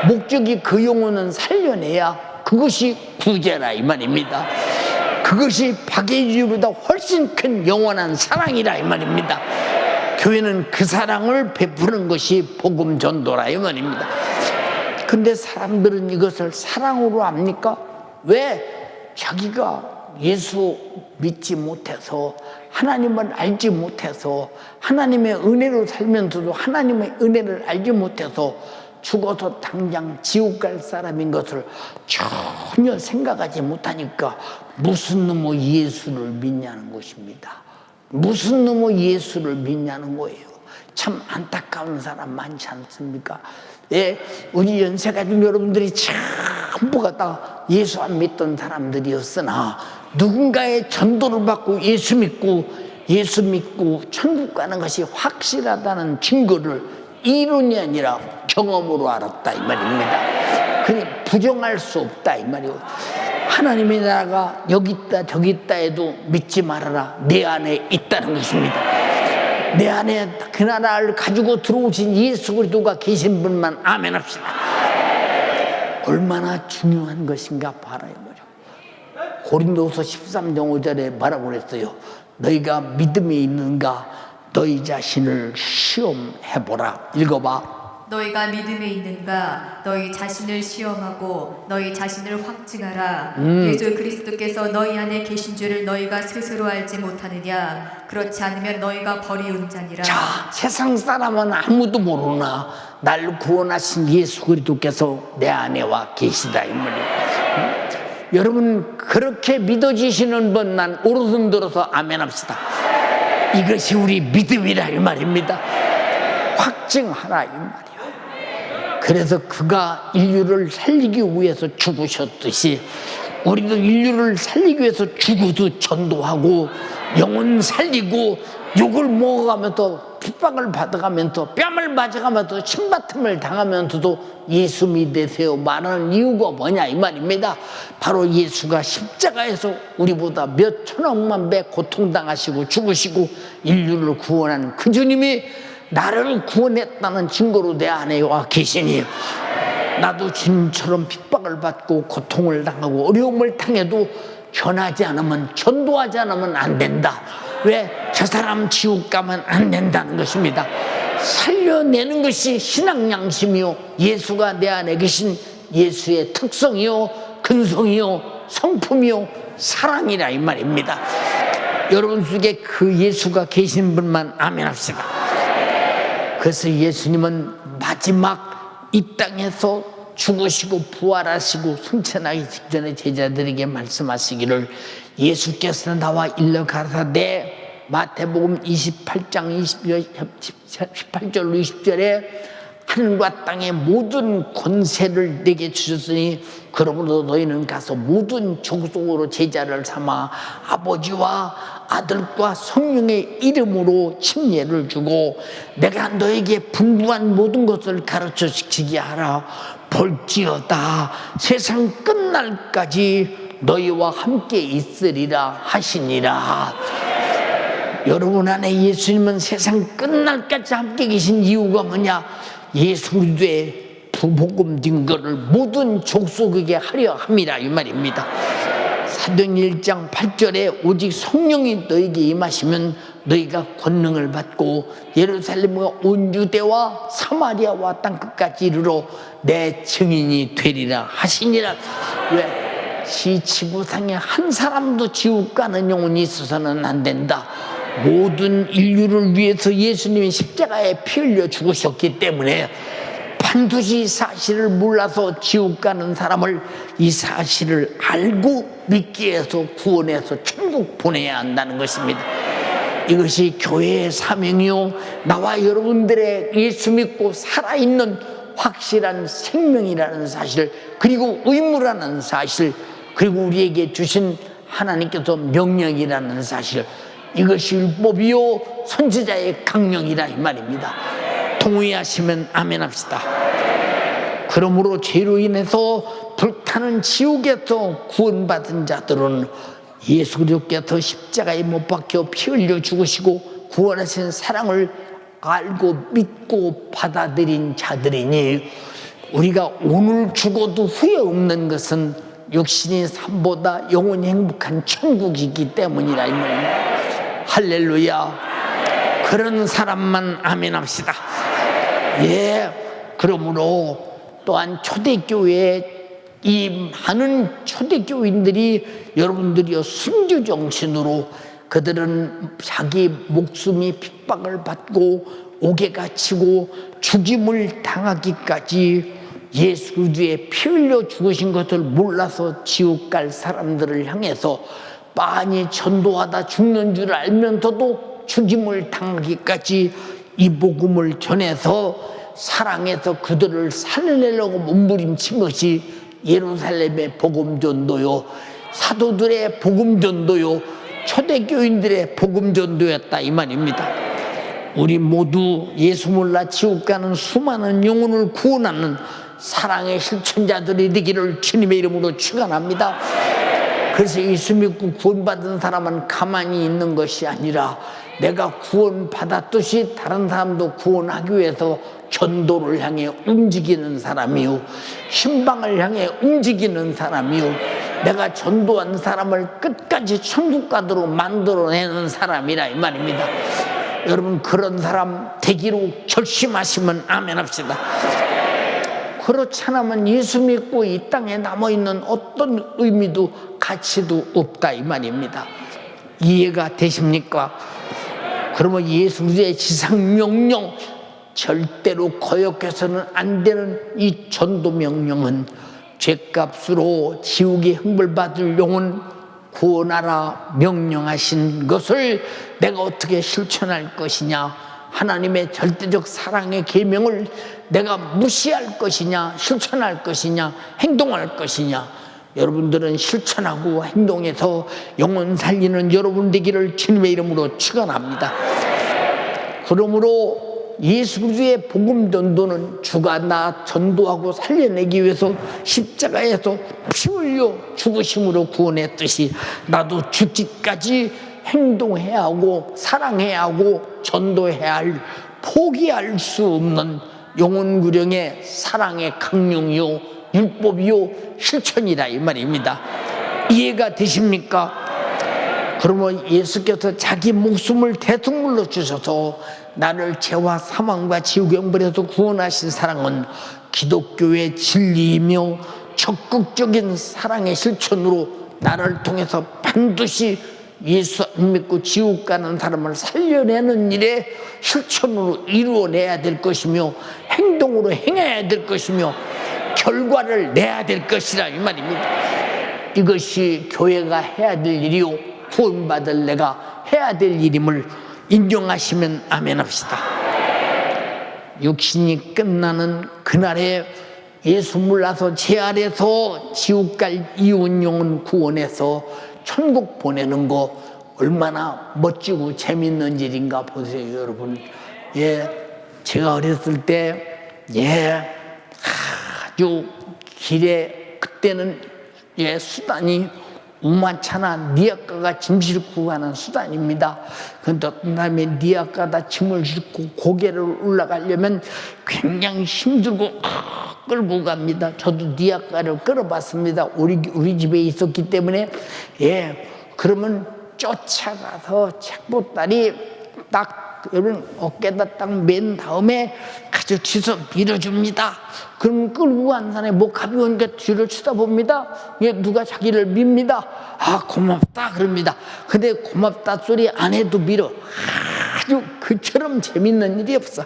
목적이 그 영혼은 살려내야 그것이 구제라 이 말입니다. 그것이 박해주보다 훨씬 큰 영원한 사랑이라 이 말입니다. 교회는 그 사랑을 베푸는 것이 복음 전도라 이 말입니다. 근데 사람들은 이것을 사랑으로 압니까? 왜? 자기가 예수 믿지 못해서 하나님을 알지 못해서 하나님의 은혜로 살면서도 하나님의 은혜를 알지 못해서 죽어서 당장 지옥 갈 사람인 것을 전혀 생각하지 못하니까 무슨 놈의 예수를 믿냐는 것입니다. 무슨 놈의 예수를 믿냐는 거예요. 참 안타까운 사람 많지 않습니까? 예, 우리 연세가족 여러분들이 전부가 다 예수 안 믿던 사람들이었으나 누군가의 전도를 받고 예수 믿고 천국 가는 것이 확실하다는 증거를 이론이 아니라 경험으로 알았다 이 말입니다. 그냥 부정할 수 없다 이 말이고, 하나님의 나라가 여기 있다 저기 있다 해도 믿지 말아라. 내 안에 있다는 것입니다. 내 안에 그 나라를 가지고 들어오신 예수 그리스도가 계신 분만 아멘 합시다. 얼마나 중요한 것인가 봐라 이 말이에요. 고린도서 13장 5절에 뭐라고 그랬어요? 너희가 믿음이 있는가? 너희 자신을 시험해보라. 읽어봐. 너희가 믿음에 있는가? 너희 자신을 시험하고 너희 자신을 확증하라. 예수 그리스도께서 너희 안에 계신 줄을 너희가 스스로 알지 못하느냐? 그렇지 않으면 너희가 버리운 자니라. 자, 세상 사람은 아무도 모르나 날 구원하신 예수 그리스도께서 내 안에 와 계시다 이 말이에요. 여러분 그렇게 믿어지시는 분만 오른손 들어서 아멘 합시다. 이것이 우리 믿음이라 이 말입니다. 확증하라 이 말이에요. 그래서 그가 인류를 살리기 위해서 죽으셨듯이 우리도 인류를 살리기 위해서 죽어도 전도하고 영혼 살리고 욕을 먹어가면서 핍박을 받아가면서 뺨을 맞아가면서 침받음을 당하면서도 예수 믿으세요 말하는 이유가 뭐냐 이 말입니다. 바로 예수가 십자가에서 우리보다 몇 천억만 배 고통당하시고 죽으시고 인류를 구원하는 그 주님이 나를 구원했다는 증거로 내 안에 와 계시니 나도 주님처럼 핍박을 받고 고통을 당하고 어려움을 당해도 전하지 않으면 전도하지 않으면 안 된다. 왜? 저 사람 지옥 가면 안 된다는 것입니다. 살려내는 것이 신앙 양심이요 예수가 내 안에 계신 예수의 특성이요 근성이요 성품이요 사랑이라 이 말입니다. 여러분 속에 그 예수가 계신 분만 아멘 합시다. 그래서 예수님은 마지막 이 땅에서 죽으시고 부활하시고 승천하기 직전에 제자들에게 말씀하시기를 예수께서 나와 일러 가라사대 마태복음 28장 18절로 20절에 하늘과 땅의 모든 권세를 내게 주셨으니 그러므로 너희는 가서 모든 족속으로 제자를 삼아 아버지와 아들과 성령의 이름으로 침례를 주고 내가 너에게 분부한 모든 것을 가르쳐 지키게 하라. 볼지어다 세상 끝날까지 너희와 함께 있으리라 하시니라. 여러분 안에 예수님은 세상 끝날까지 함께 계신 이유가 뭐냐? 예수 그리스도의 복음 증거를 모든 족속에게 하려 함이라 이 말입니다. 사도행 1장 8절에 오직 성령이 너에게 임하시면 너희가 권능을 받고 예루살렘과 온 유대와 사마리아와 땅끝까지 이르러 내 증인이 되리라 하시니라. 왜? 이 지구상에 한 사람도 지옥 가는 영혼이 있어서는 안 된다. 모든 인류를 위해서 예수님이 십자가에 피 흘려 죽으셨기 때문에 반드시 이 사실을 몰라서 지옥 가는 사람을 이 사실을 알고 믿게 해서 구원해서 천국 보내야 한다는 것입니다. 이것이 교회의 사명이요 나와 여러분들의 예수 믿고 살아있는 확실한 생명이라는 사실 그리고 의무라는 사실 그리고 우리에게 주신 하나님께서 명령이라는 사실 이것이 율법이요 선지자의 강령이라 이 말입니다. 동의하시면 아멘 합시다. 그러므로 죄로 인해서 불타는 지옥에서 구원받은 자들은 예수 그리스도께서 십자가에 못 박혀 피 흘려 죽으시고 구원하신 사랑을 알고 믿고 받아들인 자들이니 우리가 오늘 죽어도 후회 없는 것은 육신의 삶보다 영원히 행복한 천국이기 때문이라 이 말입니다. 할렐루야. 그런 사람만 아멘 합시다. 예, 그러므로 또한 초대교회에 이 많은 초대교인들이 여러분들이요 순교 정신으로 그들은 자기 목숨이 핍박을 받고 옥에 갇히고 죽임을 당하기까지 예수 그리스도의 피 흘려 죽으신 것을 몰라서 지옥 갈 사람들을 향해서 빤히 전도하다 죽는 줄 알면서도 죽임을 당하기까지 이 복음을 전해서 사랑해서 그들을 살려내려고 몸부림친 것이 예루살렘의 복음전도요 사도들의 복음전도요 초대교인들의 복음전도였다 이 말입니다. 우리 모두 예수 몰라 지옥 가는 수많은 영혼을 구원하는 사랑의 실천자들이 되기를 주님의 이름으로 축원합니다. 그래서 예수 믿고 구원받은 사람은 가만히 있는 것이 아니라 내가 구원받았듯이 다른 사람도 구원하기 위해서 전도를 향해 움직이는 사람이요 신방을 향해 움직이는 사람이요 내가 전도한 사람을 끝까지 천국 가도록 만들어내는 사람이라 이 말입니다. 여러분 그런 사람 되기로 결심하시면 아멘 합시다. 그렇지 않으면 예수 믿고 이 땅에 남아있는 어떤 의미도 가치도 없다 이 말입니다. 이해가 되십니까? 그러면 예수 그리스도의 지상명령, 절대로 거역해서는 안 되는 이 전도명령은 죄값으로 지옥의 형벌받을 영혼 구원하라 명령하신 것을 내가 어떻게 실천할 것이냐, 하나님의 절대적 사랑의 계명을 내가 무시할 것이냐, 실천할 것이냐, 행동할 것이냐. 여러분들은 실천하고 행동해서 영혼 살리는 여러분 되기를 주님의 이름으로 축원합니다. 그러므로 예수 그리스도의 복음 전도는 주가 나 전도하고 살려내기 위해서 십자가에서 피 흘려 죽으심으로 구원했듯이 나도 죽기까지 행동해야 하고 사랑해야 하고 전도해야 할, 포기할 수 없는 영혼 구령의 사랑의 강령이요 율법이요 실천이라 이 말입니다. 이해가 되십니까? 그러면 예수께서 자기 목숨을 대속물로 주셔서 나를 죄와 사망과 지옥의 형벌에서 구원하신 사랑은 기독교의 진리이며 적극적인 사랑의 실천으로 나를 통해서 반드시 예수 안 믿고 지옥 가는 사람을 살려내는 일에 실천으로 이루어내야 될 것이며 행동으로 행해야 될 것이며 결과를 내야 될 것이라 이 말입니다. 이것이 교회가 해야 될 일이요 구원받을 내가 해야 될 일임을 인정하시면 아멘 합시다. 육신이 끝나는 그날에 예수 몰라서 죄 아래서 지옥 갈 이혼 영혼 구원해서 천국 보내는 거 얼마나 멋지고 재밌는 일인가 보세요 여러분. 제가 어렸을 때 아주 길에 그때는 수단이 우마차나 니아까가 짐 싣고 가는 수단입니다. 그런데 어떤 다음에 니아까다 짐을 싣고 고개를 올라가려면 굉장히 힘들고 끌고 갑니다. 저도 니아까를 끌어봤습니다. 우리 집에 있었기 때문에. 그러면 쫓아가서 책보따리 딱 여러분 어깨에다 딱 맨 다음에 가져치서 밀어줍니다. 그럼 끌고 간 사람이 뭐 가벼우니까 뒤를 쳐다봅니다. 누가 자기를 밉니다. 아 고맙다 그럽니다. 근데 고맙다 소리 안 해도 밀어. 아주 그처럼 재밌는 일이 없어.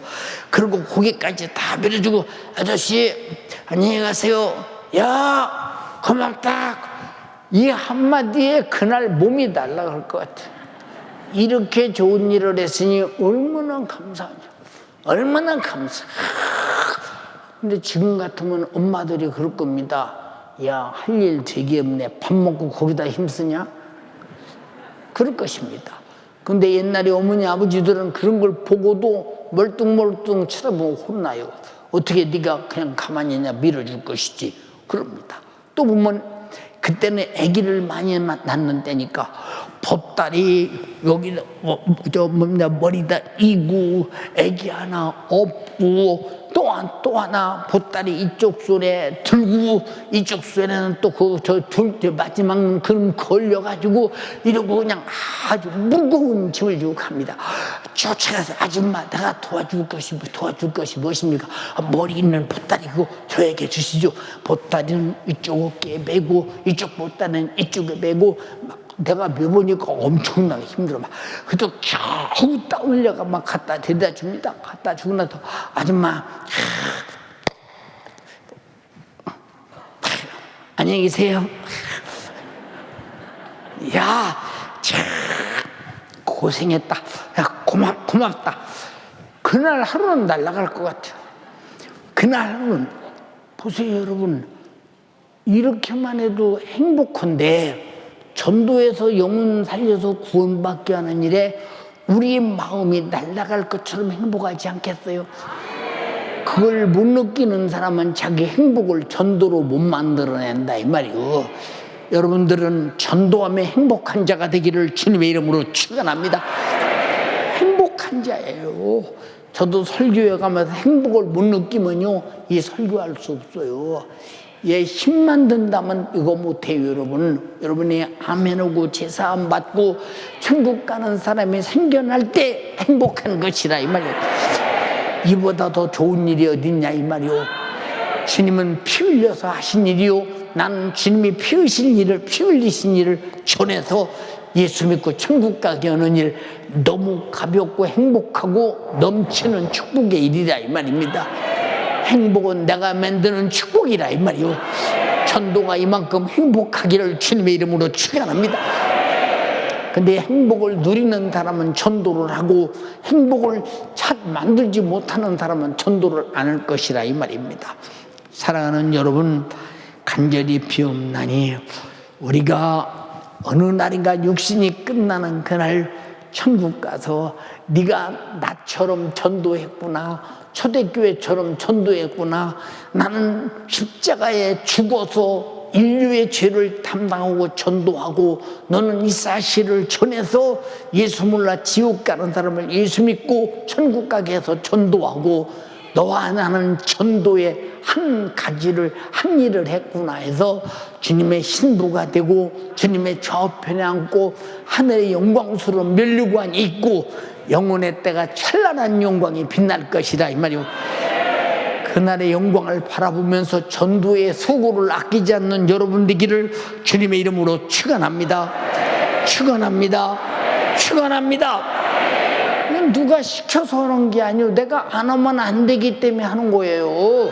그리고 고개까지 다 밀어주고 아저씨 안녕히 가세요. 야 고맙다. 이 한마디에 그날 몸이 날아갈 것 같아. 이렇게 좋은 일을 했으니 얼마나 감사하냐. 얼마나 감사. 근데 지금 같으면 엄마들이 그럴 겁니다. 야, 할 일 되게 없네. 밥 먹고 거기다 힘쓰냐? 그럴 것입니다. 근데 옛날에 어머니 아버지들은 그런 걸 보고도 멀뚱멀뚱 쳐다보고 혼나요. 어떻게 네가 그냥 가만히 있냐, 밀어줄 것이지. 그럽니다. 또 보면 그때는 아기를 많이 낳는 때니까 보따리 여기 머리다 이고 아기 하나 업고 또 하나 보따리 이쪽 손에 들고 이쪽 손에는 또 저 마지막 그럼 걸려가지고 이러고 그냥 아주 무거운 짐을 지고 갑니다. 쫓아가서 아줌마 내가 도와줄 것이 무엇입니까? 머리 있는 보따리고 저에게 주시죠. 보따리는 이쪽 어깨에 메고 이쪽 보따리는 이쪽에 메고 내가 메보니까 엄청나게 힘들어. 그래도 겨우 떠올려가 막 갖다 대다 줍니다. 갖다 주고 나서 아줌마 안녕히 계세요. 야, 참 고생했다. 야, 고맙다. 그날 하루는 날아갈 것 같아요. 그날 하루는 보세요, 여러분. 이렇게만 해도 행복한데 전도에서 영혼 살려서 구원받게 하는 일에 우리의 마음이 날아갈 것처럼 행복하지 않겠어요? 그걸 못 느끼는 사람은 자기 행복을 전도로 못 만들어낸다 이 말이요. 여러분들은 전도하며 행복한 자가 되기를 주님의 이름으로 축원합니다. 행복한 자예요. 저도 설교에 가면서 행복을 못 느끼면요 이 설교할 수 없어요. 예, 힘만 든다면 이거 못해요, 여러분. 여러분이 아멘하고 제사 안 받고 천국 가는 사람이 생겨날 때 행복한 것이라 이 말이에요. 이보다 더 좋은 일이 어딨냐 이 말이요. 주님은 피 흘려서 하신 일이요, 나는 주님이 피 흘리신 일을 전해서 예수 믿고 천국 가게 하는 일, 너무 가볍고 행복하고 넘치는 축복의 일이라 이 말입니다. 행복은 내가 만드는 축복이라 이 말이요. 전도가 이만큼 행복하기를 주님의 이름으로 축원합니다. 근데 행복을 누리는 사람은 전도를 하고 행복을 만들지 못하는 사람은 전도를 안 할 것이라 이 말입니다. 사랑하는 여러분, 간절히 비옵나니 우리가 어느 날인가 육신이 끝나는 그날 천국 가서 네가 나처럼 전도했구나, 초대교회처럼 전도했구나, 나는 십자가에 죽어서 인류의 죄를 담당하고 전도하고 너는 이 사실을 전해서 예수 몰라 지옥 가는 사람을 예수 믿고 천국 가게 해서 전도하고 너와 나는 전도의 한 일을 했구나 해서 주님의 신부가 되고 주님의 좌우편에 앉고 하늘의 영광스러운 면류관이 있고 영혼의 때가 찬란한 영광이 빛날 것이라 이 말이요. 그날의 영광을 바라보면서 전도의 수고를 아끼지 않는 여러분 되기를 주님의 이름으로 축원합니다. 축원합니다. 축원합니다. 누가 시켜서 하는 게 아니에요. 내가 안 하면 안 되기 때문에 하는 거예요.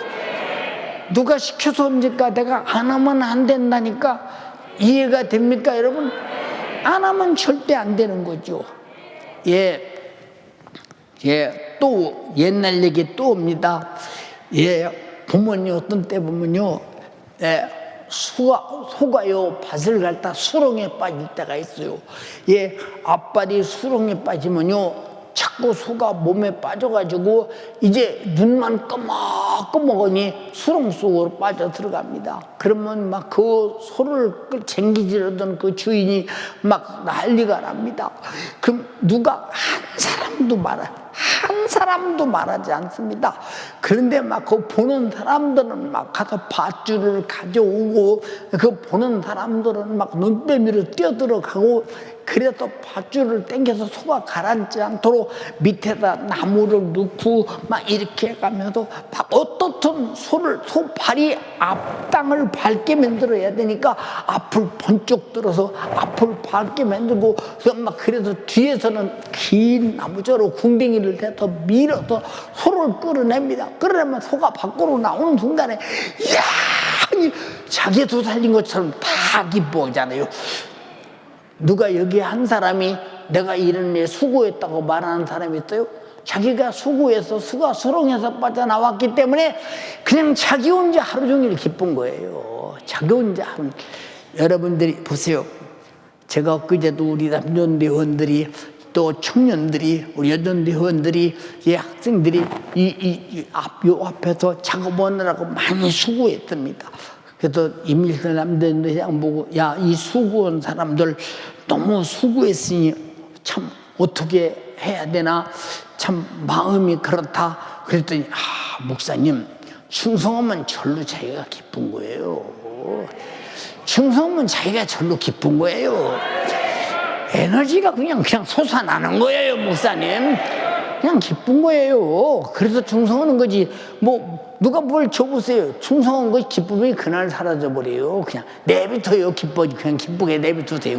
누가 시켜서 합니까? 내가 안 하면 안 된다니까. 이해가 됩니까, 여러분? 안 하면 절대 안 되는 거죠. 또 옛날 얘기 또 옵니다. 부모님 어떤 때 보면요, 소가요 밭을 갈다 수렁에 빠질 때가 있어요. 앞발이 수렁에 빠지면요 자꾸 소가 몸에 빠져가지고 이제 눈만 끄먹끄먹하니 수렁 속으로 빠져 들어갑니다. 그러면 막 그 소를 쟁기지르던 그 주인이 막 난리가 납니다. 그럼 누가 한 사람도 말하지 않습니다. 그런데 막 그 보는 사람들은 막 가서 밧줄을 가져오고 그 보는 사람들은 막 눈더미로 뛰어들어가고 그래서 밧줄을 당겨서 소가 가라앉지 않도록 밑에다 나무를 넣고 막 이렇게 해가면서 막 어떻든 소 발이 앞땅을 밟게 만들어야 되니까 앞을 번쩍 들어서 앞을 밟게 만들고 막 그래서 뒤에서는 긴 나무자로 궁뎅이를 대서 밀어서 소를 끌어냅니다. 그러면 소가 밖으로 나오는 순간에 이야 자기 소 살린 것처럼 다 기뻐하잖아요. 누가 여기 한 사람이 내가 이런 일 수고했다고 말하는 사람이 있어요? 자기가 수고해서 수가 수렁에서 빠져나왔기 때문에 그냥 자기 혼자 하루 종일 기쁜 거예요. 자기 혼자 여러분들이 보세요. 제가 엊그제도 우리 남전대 회원들이 또 청년들이 우리 여전대 회원들이 학생들이 요 앞에서 작업하느라고 많이 수고했습니다. 그래서 임일선 남전대장 보고 야, 이 수고한 사람들 너무 수고했으니 참 어떻게 해야 되나 참 마음이 그렇다. 그랬더니 목사님 충성하면 절로 자기가 기쁜 거예요. 충성하면 자기가 절로 기쁜 거예요. 에너지가 그냥 솟아나는 거예요, 목사님. 그냥 기쁜 거예요. 그래서 충성하는 거지. 뭐 누가 뭘 줘보세요. 충성한 거 기쁨이 그날 사라져버려요. 그냥 내비둬요. 그냥 기쁘게 내비두세요.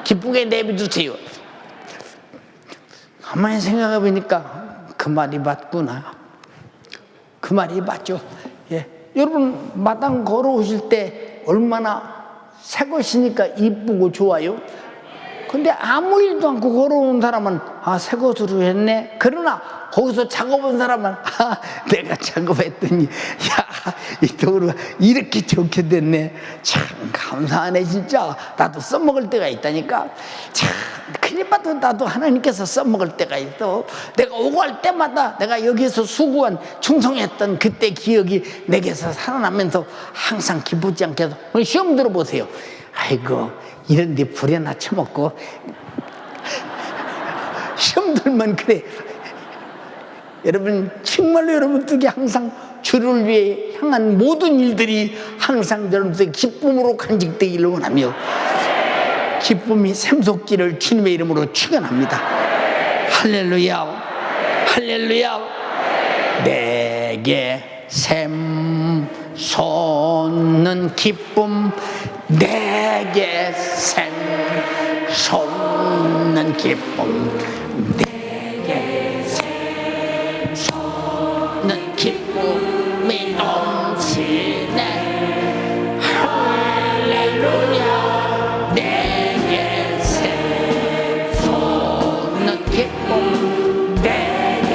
기쁘게 내비두세요. 가만히 생각해 보니까 그 말이 맞구나. 그 말이 맞죠. 여러분 마당 걸어오실 때 얼마나 새 것이니까 이쁘고 좋아요. 근데 아무 일도 않고 걸어오는 사람은 새 것으로 했네. 그러나 거기서 작업한 사람은 내가 작업했더니 이 도로 이렇게 좋게 됐네. 참 감사하네 진짜. 나도 써먹을 때가 있다니까. 참 큰일 봐도 나도 하나님께서 써먹을 때가 있어. 내가 오고 할 때마다 내가 여기서 수고한 충성했던 그때 기억이 내게서 살아나면서 항상 기쁘지 않게서 시험 들어보세요. 아이고 이런 데 불에나 처먹고 시험 들면 그래. 여러분 정말로 여러분들에게 항상 주를 위해 향한 모든 일들이 항상 여러분들의 기쁨으로 간직되기를 원하며 기쁨이 샘솟기를 주님의 이름으로 축원합니다. 할렐루야, 할렐루야. 내게 샘솟는 기쁨, 내게 샘솟는 기쁨, 내게 샘솟는 기쁨이 넘치네. 할렐루야. 내게 샘솟는 기쁨, 내게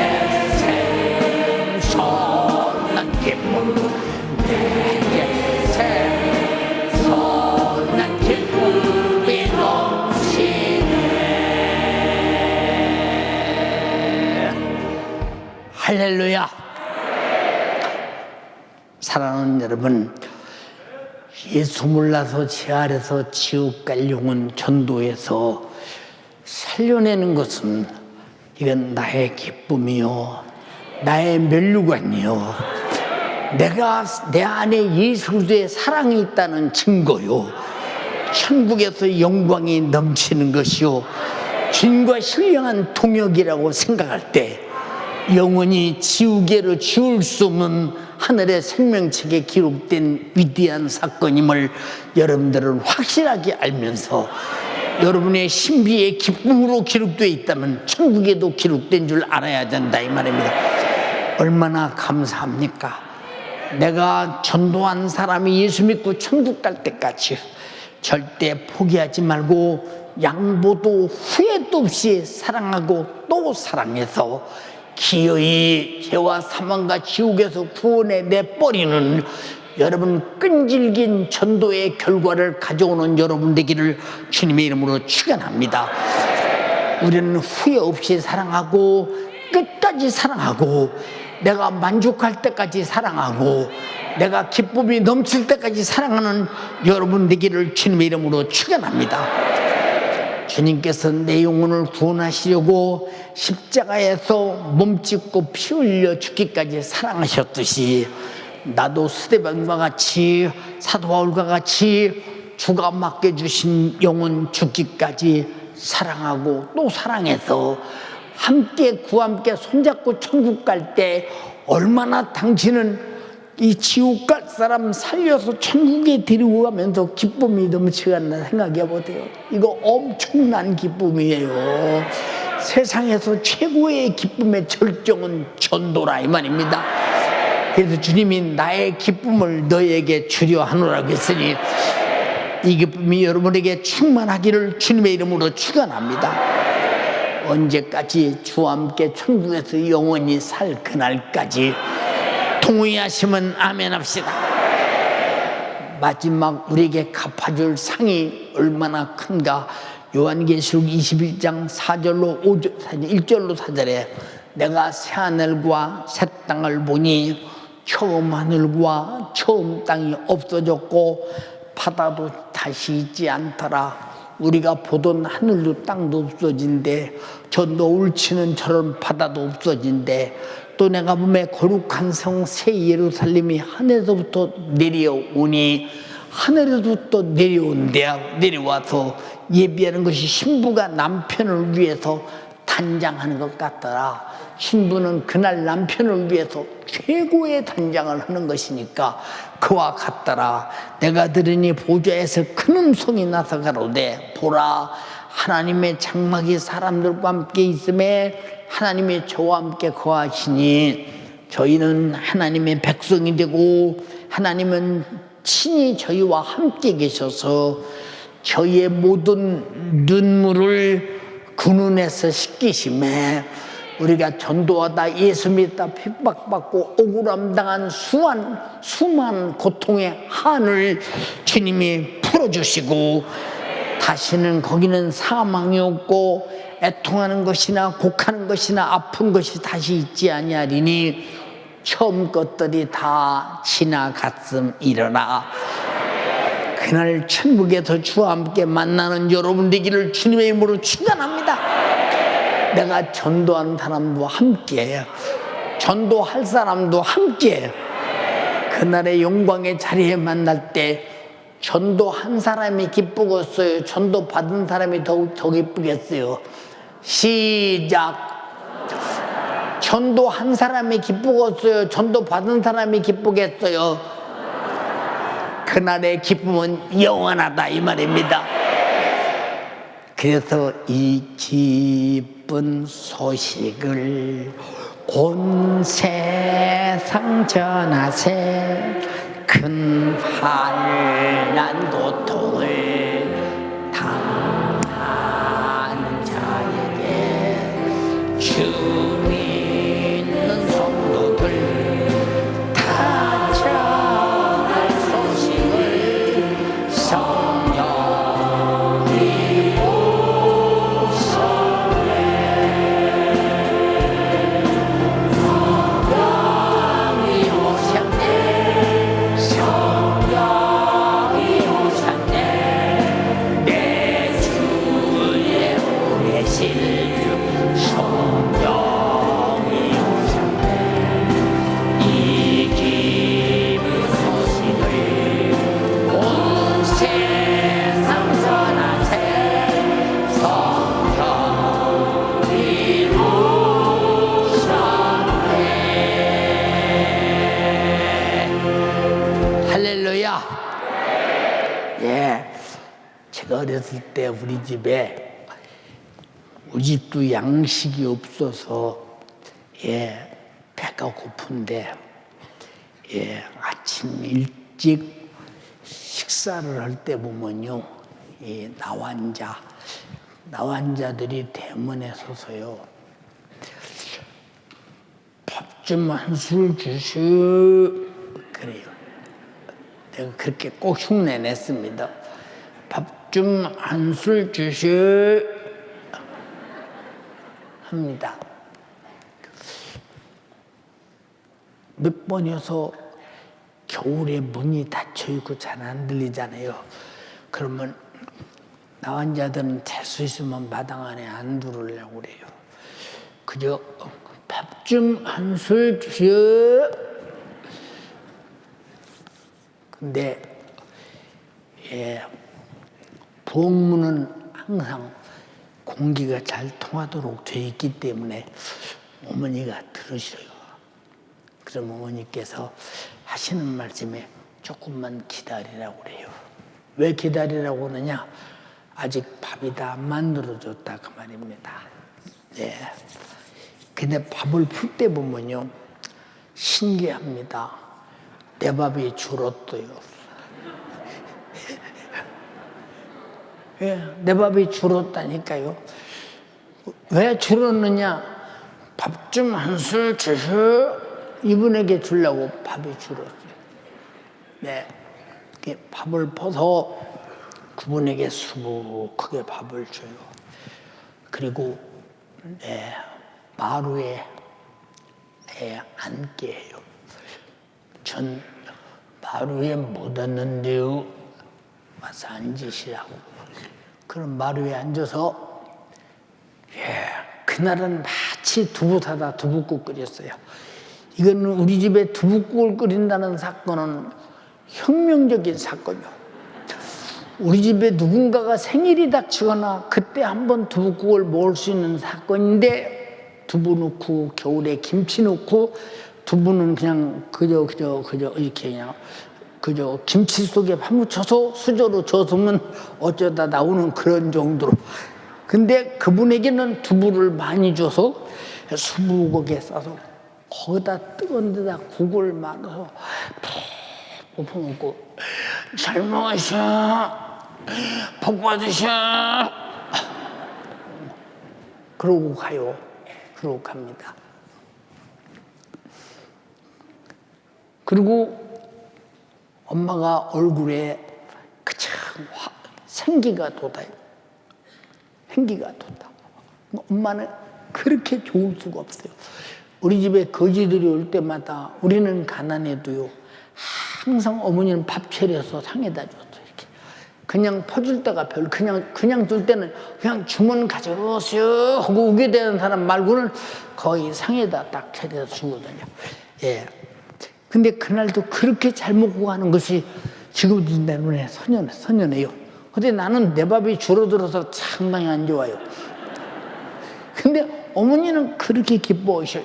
샘솟는 기쁨, 내게 샘솟는 기쁨이 넘치네. 할렐루야. 사랑하는 여러분, 예수 몰라서 재활해서 지옥 갈 영혼 전도해서 살려내는 것은 이건 나의 기쁨이요, 나의 면류관이요, 내가 내 안에 예수 그리스도의 사랑이 있다는 증거요, 천국에서 영광이 넘치는 것이요, 주님과 신령한 동역이라고 생각할 때 영원히 지우개로 지울 수 없는 하늘의 생명책에 기록된 위대한 사건임을 여러분들은 확실하게 알면서 여러분의 신비의 기쁨으로 기록되어 있다면 천국에도 기록된 줄 알아야 된다, 이 말입니다. 얼마나 감사합니까? 내가 전도한 사람이 예수 믿고 천국 갈 때까지 절대 포기하지 말고 양보도 후회도 없이 사랑하고 또 사랑해서 기어이 죄와 사망과 지옥에서 구원해 내버리는 여러분 끈질긴 전도의 결과를 가져오는 여러분 되기를 주님의 이름으로 축원합니다. 우리는 후회 없이 사랑하고 끝까지 사랑하고 내가 만족할 때까지 사랑하고 내가 기쁨이 넘칠 때까지 사랑하는 여러분 되기를 주님의 이름으로 축원합니다. 주님께서 내 영혼을 구원하시려고 십자가에서 몸짓고 피 흘려 죽기까지 사랑하셨듯이 나도 스데반과 같이 사도 바울과 같이 주가 맡겨주신 영혼 죽기까지 사랑하고 또 사랑해서 함께 구함께 손잡고 천국 갈 때 얼마나 당신은 이 지옥 갈 사람 살려서 천국에 데리고 가면서 기쁨이 넘치겠나 생각해 보세요. 이거 엄청난 기쁨이에요. 세상에서 최고의 기쁨의 절정은 전도라, 이 말입니다. 그래서 주님이 나의 기쁨을 너에게 주려 하노라고 했으니 이 기쁨이 여러분에게 충만하기를 주님의 이름으로 축원합니다. 언제까지 주와 함께 천국에서 영원히 살 그날까지 동의하시면 아멘 합시다. 마지막 우리에게 갚아줄 상이 얼마나 큰가. 요한계시록 21장 4절로 1절로 4절에 내가 새 하늘과 새 땅을 보니 처음 하늘과 처음 땅이 없어졌고 바다도 다시 있지 않더라. 우리가 보던 하늘도 땅도 없어진대, 저 노을 치는 저런 바다도 없어진대. 또 내가 보매 거룩한 성 새 예루살렘이 하늘에서부터 내려오니 하늘에서부터 내려와서 예비하는 것이 신부가 남편을 위해서 단장하는 것 같더라. 신부는 그날 남편을 위해서 최고의 단장을 하는 것이니까 그와 같더라. 내가 들으니 보좌에서 큰 음성이 나서 가로되 보라, 하나님의 장막이 사람들과 함께 있음에 하나님이 저와 함께 거하시니 저희는 하나님의 백성이 되고 하나님은 친히 저희와 함께 계셔서 저희의 모든 눈물을 그 눈에서 씻기심에 우리가 전도하다 예수 믿다 핍박받고 억울함 당한 수많은 고통의 한을 주님이 풀어주시고 다시는 거기는 사망이 없고 애통하는 것이나 곡하는 것이나 아픈 것이 다시 있지 아니하리니 처음 것들이 다 지나갔음이러나. 그날 천국에서 주와 함께 만나는 여러분 되기를 주님의 이름으로 축원합니다. 내가 전도한 사람도 함께, 전도할 사람도 함께 그 그날의 영광의 자리에 만날 때 전도 한 사람이 기쁘겠어요? 전도 받은 사람이 더 기쁘겠어요? 시작. 전도 한 사람이 기쁘겠어요? 전도 받은 사람이 기쁘겠어요? 그날의 기쁨은 영원하다 이 말입니다. 그래서 이 기쁜 소식을 온 세상 전하세. 큰 환난 고통을 당한 자에게 주 믿는 성도들 다 전할 소식을 성령이 제가 어렸을 때 우리 집도 양식이 없어서 배가 고픈데 아침 일찍 식사를 할 때 보면요 나환자들이 대문에 서서요 밥 좀 한 술 주시오 그래요. 내가 그렇게 꼭 흉내 냈습니다. 밥 좀 한 술 주시오 합니다. 몇 번이어서 겨울에 문이 닫혀 있고 잘 안 들리잖아요. 그러면 나환자들은 잘 수 있으면 마당 안에 안 들으려고 그래요. 그저 밥 좀 한 술 주시오. 근데 부엌문은 항상 공기가 잘 통하도록 되어 있기 때문에 어머니가 들으셔요. 그럼 어머니께서 하시는 말씀에 조금만 기다리라고 그래요. 왜 기다리라고 하느냐? 아직 밥이 다 안 만들어졌다 그 말입니다. 근데 밥을 풀 때 보면요 신기합니다. 내 밥이 줄었어요. 내 밥이 줄었다니까요. 왜 줄었느냐? 밥 좀 한 술 주시오. 이분에게 주려고 밥이 줄었어요. 밥을 퍼서 그분에게 수북하게 밥을 줘요. 그리고 마루에 앉게 해요. 전 마루에 못 앉는데요. 와서 앉으시라고. 그럼 마루에 앉아서 그날은 마치 두부 사다 두부국 끓였어요. 이거는 우리 집에 두부국을 끓인다는 사건은 혁명적인 사건이요. 우리 집에 누군가가 생일이 닥치거나 그때 한번 두부국을 먹을 수 있는 사건인데 두부 넣고 겨울에 김치 넣고 두부는 그냥 그저 이렇게 그냥 그저 김치 속에 파묻혀서 수저로 젖으면 어쩌다 나오는 그런 정도로. 근데 그분에게는 두부를 많이 줘서 수북하게 싸서 거기다 뜨거운 데다 국을 말아서 푹 엎어먹고 잘 먹으셔 복 받으셔 그러고 가요. 그러고 갑니다. 그리고 엄마가 얼굴에 그참 생기가 돋아요. 생기가 돋아. 엄마는 그렇게 좋을 수가 없어요. 우리 집에 거지들이 올 때마다 우리는 가난해도요. 항상 어머니는 밥 차려서 상에다 줬어요. 이렇게. 그냥 퍼줄 때가 그냥 줄 때는 그냥 주문 가져오세요 하고 오게 되는 사람 말고는 거의 상에다 딱 차려서 주거든요. 근데 그날도 그렇게 잘 먹고 가는 것이 지금도 내 눈에 선연해요. 근데 나는 내 밥이 줄어들어서 상당히 안 좋아요. 근데 어머니는 그렇게 기뻐하셔요.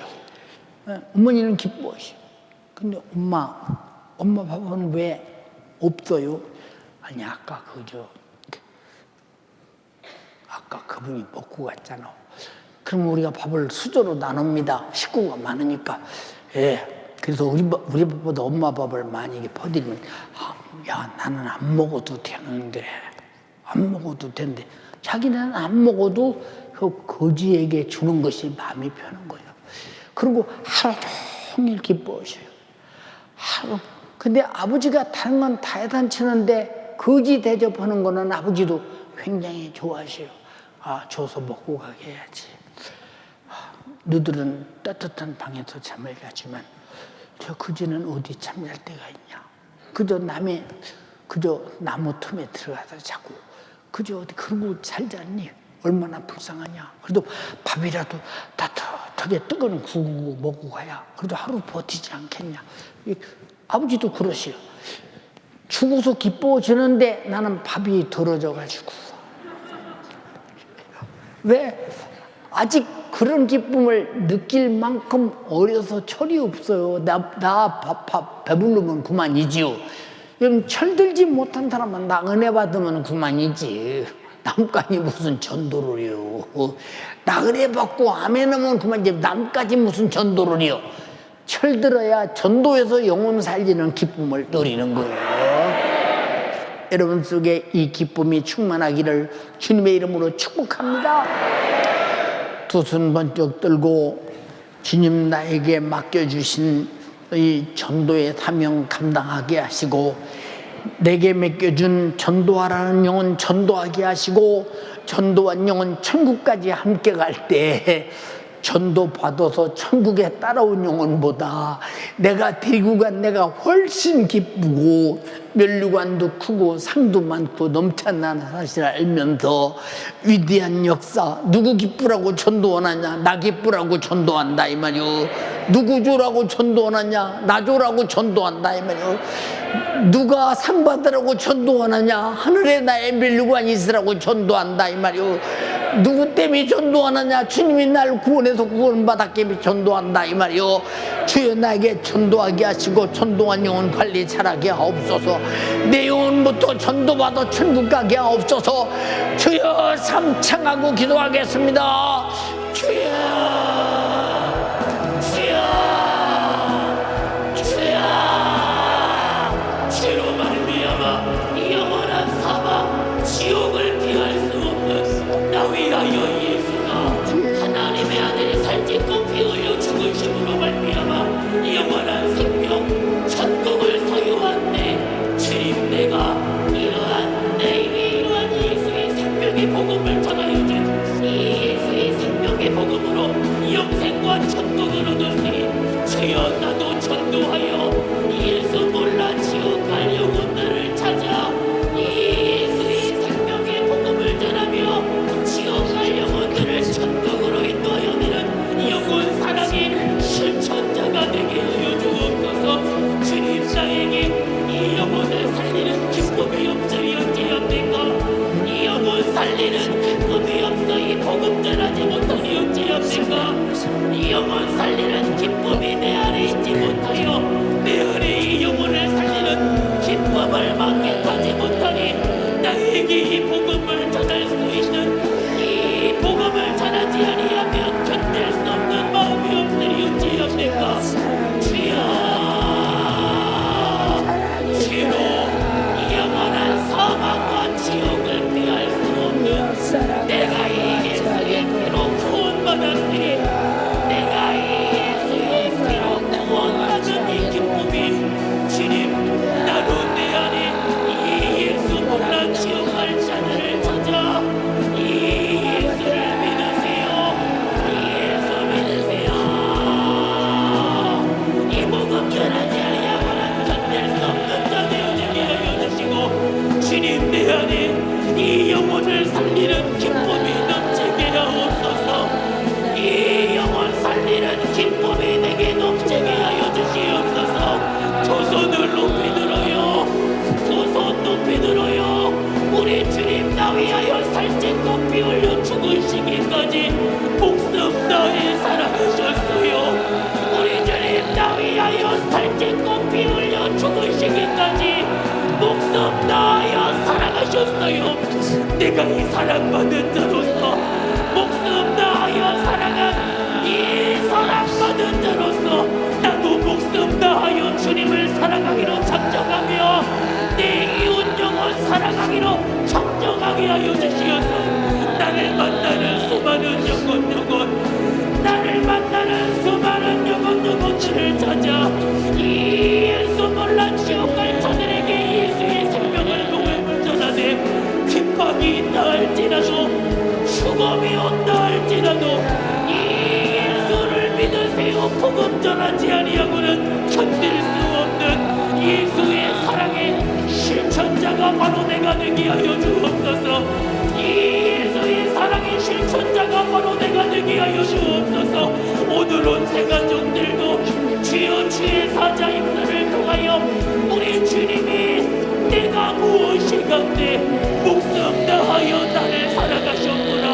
어머니는 기뻐하셔요. 근데 엄마 밥은 왜 없어요? 아니, 아까 아까 그분이 먹고 갔잖아. 그럼 우리가 밥을 수저로 나눕니다. 식구가 많으니까. 예. 그래서 우리 밥보다 엄마 밥을 만약에 퍼드리면, 야, 나는 안 먹어도 되는데, 자기는 안 먹어도 그 거지에게 주는 것이 마음이 편한 거예요. 그리고 하루 종일 기뻐하셔요. 근데 아버지가 다른 건 다 해단치는데 거지 대접하는 거는 아버지도 굉장히 좋아하셔요. 줘서 먹고 가게 해야지. 너들은 따뜻한 방에서 잠을 자지만 저 거지는 어디 잠잘 데가 있냐. 그저 나무 틈에 들어가서 자고 그저 어디 그러고 잘 잤니? 얼마나 불쌍하냐. 그래도 밥이라도 따뜻하게 뜨거운 구우고 먹고 가야 그래도 하루 버티지 않겠냐. 아버지도 그러시요. 죽어서 기뻐지는데 나는 밥이 덜어져가지고. 왜? 아직 그런 기쁨을 느낄 만큼 어려서 철이 없어요. 나 배부르면 그만이지요. 그럼 철들지 못한 사람은 나 은혜 받으면 그만이지. 남까지 무슨 전도를요. 나 은혜 받고 아멘하면 그만이지. 남까지 무슨 전도를요. 철들어야 전도에서 영혼 살리는 기쁨을 누리는 거예요. 여러분 속에 이 기쁨이 충만하기를 주님의 이름으로 축복합니다. 두 손 번쩍 들고 주님 나에게 맡겨주신 이 전도의 사명 감당하게 하시고 내게 맡겨준 전도하라는 영혼 전도하게 하시고 전도한 영혼 천국까지 함께 갈 때 전도 받아서 천국에 따라온 영혼보다 내가 데리고 간 내가 훨씬 기쁘고 면류관도 크고 상도 많고 넘쳐나는 사실을 알면서 위대한 역사, 누구 기쁘라고 전도하느냐? 나 기쁘라고 전도한다 이 말이요. 누구 주라고 전도하느냐? 나 주라고 전도한다 이 말이요. 누가 상 받으라고 전도하느냐? 하늘에 나의 면류관이 있으라고 전도한다 이 말이요. 누구 때문에 전도하느냐? 주님이 날 구원해서 구원받았기 때문에 전도한다 이 말이요. 주여 나에게 전도하게 하시고 전도한 영혼 관리 잘하게 하옵소서. 내 영혼부터 전도받아 천국 가게 하옵소서. 주여 삼창하고 기도하겠습니다. 주여 주로 말미암아 이 영원한 사막 지옥을 피할 수 없는 나 위하여 예수가 하나님의 아들이 살찌고 피 흘려 죽으심으로 말미암아 이 영원한 생명 천국을 소유한데 주님 내가 이러한 예수의 생명의 복음을 전하여 준 이 예수의 생명의 복음으로 영생과 천국을 얻으시니 주여 나도 전도하여 예수 몰라 지옥 갈 영혼들을 찾아 이 예수의 생명의 복음을 전하며 지옥 갈 영혼들을 천국으로 인도하여 내는 영혼 사랑의 실천자가 되게 하여 주옵소서. 주님 나에게 이 영혼을 살리는 기쁨이 없으리 어찌합니까? 이 영혼 살리는 기쁨이 없어 이 복음 전하지 못하니 어찌합니까? 이 영혼 살리는 기쁨이 내 안에 있지 못하여 내 안에 이 영혼을 살리는 기쁨을 만끽하지 못하니 나에게 이 복음을 전할 수 있는 이 복음을 전하지 아니하면 견딜 수 없는 마음이 없으리 어찌합니까? 주로 이 영원한 사망과 지옥을 피할 수 없는 내가 이 예수의 피로 구원받았으니 내가 이 예수의 피로 구원받은 이 기쁨이 주님 나로 내 안에 이 예수 몰라 지옥 갈 자들을 찾아 이 예수를 믿으세요. 예수 믿으세요. 이 복음 전하지 아니하고는 견딜 수 없는 자 되어지게 하여 주시고 주님 내 안에 이 영혼을 살리는 기쁨이 넘치게 하옵소서. 이 영혼 살리는 기쁨이 내게 넘치게 하여 주시옵소서. 나 위하여 살찐고 피 흘려 죽으시기까지 목숨 다해 살아가셨어요. 우리 주님 나 위하여 살찐고 피 흘려 죽으시기까지 목숨 다하여 살아가셨어요. 내가 이 사랑받은 자로서 목숨 다하여 살아간 이 사랑받은 자로서 나도 목숨 다하여 주님을 사랑하기로 작정하며 내 이웃 영혼 사랑하기로 작정하게 하여 주시어서 나를 만나는 수많은 영혼 나를 만나는 수많은 영혼들을 찾아 이 예수 몰라 지옥 갈 자들에게 예수의 생명을 복음을 전하되 핍박이 있다 할지라도 죽음이 온다 할지라도 이 예수를 믿으세요. 복음 전하지 아니하고는 견딜 수 없는 예수의 사랑의 실천자가 바로 내가 되게 하여 주옵소서. 이 예수의 사랑의 실천자가 바로 내가 되게 하여 주옵소서. 오늘 온 세가족들도 주여 주의 사자 입술을 통하여 우리 주님이 내가 무엇이간데 목숨 다하여 나를 사랑하셨구나.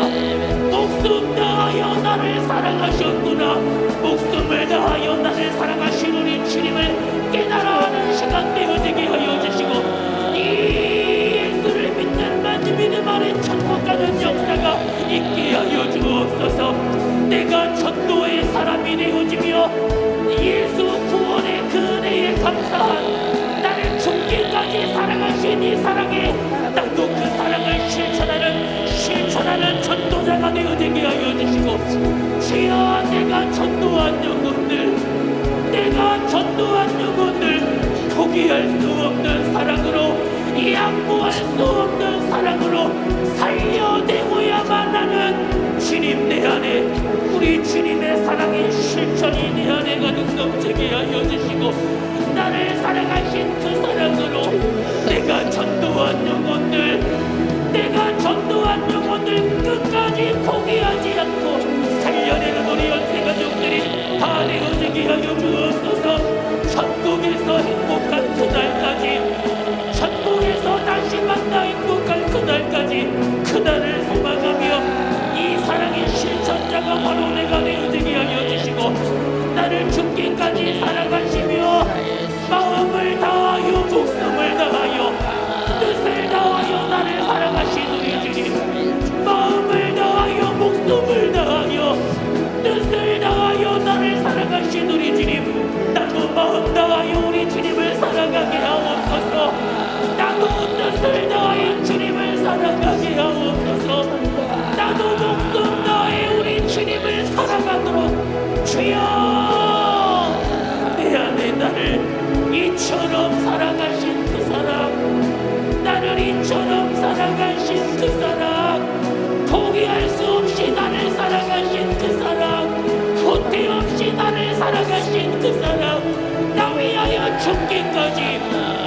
목숨 다하여 나를 사랑하셨구나. 목숨을 다하여 나를 사랑하신 우리 주님을 깨달아 하는 시간 되어지게 하여 주시고 이 예수를 믿는 믿음 안에 천국 가는 역사가 있게 하여 주옵소서. 내가 전도의 사람이 되어지며 예수 구원의 그 은혜에 감사한 나를 죽기까지 사랑하신 이 사랑에 나도 그 사랑을 실천하는 전도자가 되어지게 하여 주시고 주여 내가 전도한 영혼들 포기할 수 없는 사랑으로 양보할 수 없는 사랑으로 살려내고야만 하는 주님 내 안에 우리 주님의 사랑의 실천이 내 안에 가득 넘치게 하여 주시고 나를 사랑하신 그 사랑으로 내가 전도한 영혼들 끝까지 포기하지 않고 살려내는 우리 연세가족들이 다 되어지게 하여 주옵소서. 천국에서 행복한 그날까지 천국에서 다시 만나 행복한 그날까지 그날을 소망하며 이 사랑의 실천자가 바로 내가 되어지게 하여 주시고 나를 죽기까지 사랑하시며 마음을 다하여 목숨을 다하여 뜻을 다하여 나를 사랑하신 우리 주님 마음을 다하여 목숨을 다하여 뜻을 다하여 나를 사랑하신 우리 주님 나도 마음 다하여 우리 주님을 사랑하게 하옵소서. 나도 뜻을 다하여 주님을 사랑하게 하옵소서. 나도 목숨 다하여 우리 주님을 사랑하도록 주여 내 안에 나를 이처럼 사랑하신 그 사랑 나를 이처럼 사랑하신 그 사랑 포기할 수 없이 나를 사랑하신 그 사랑 후퇴 없이 나를 사랑하신 그 사랑 나 위하여 죽기까지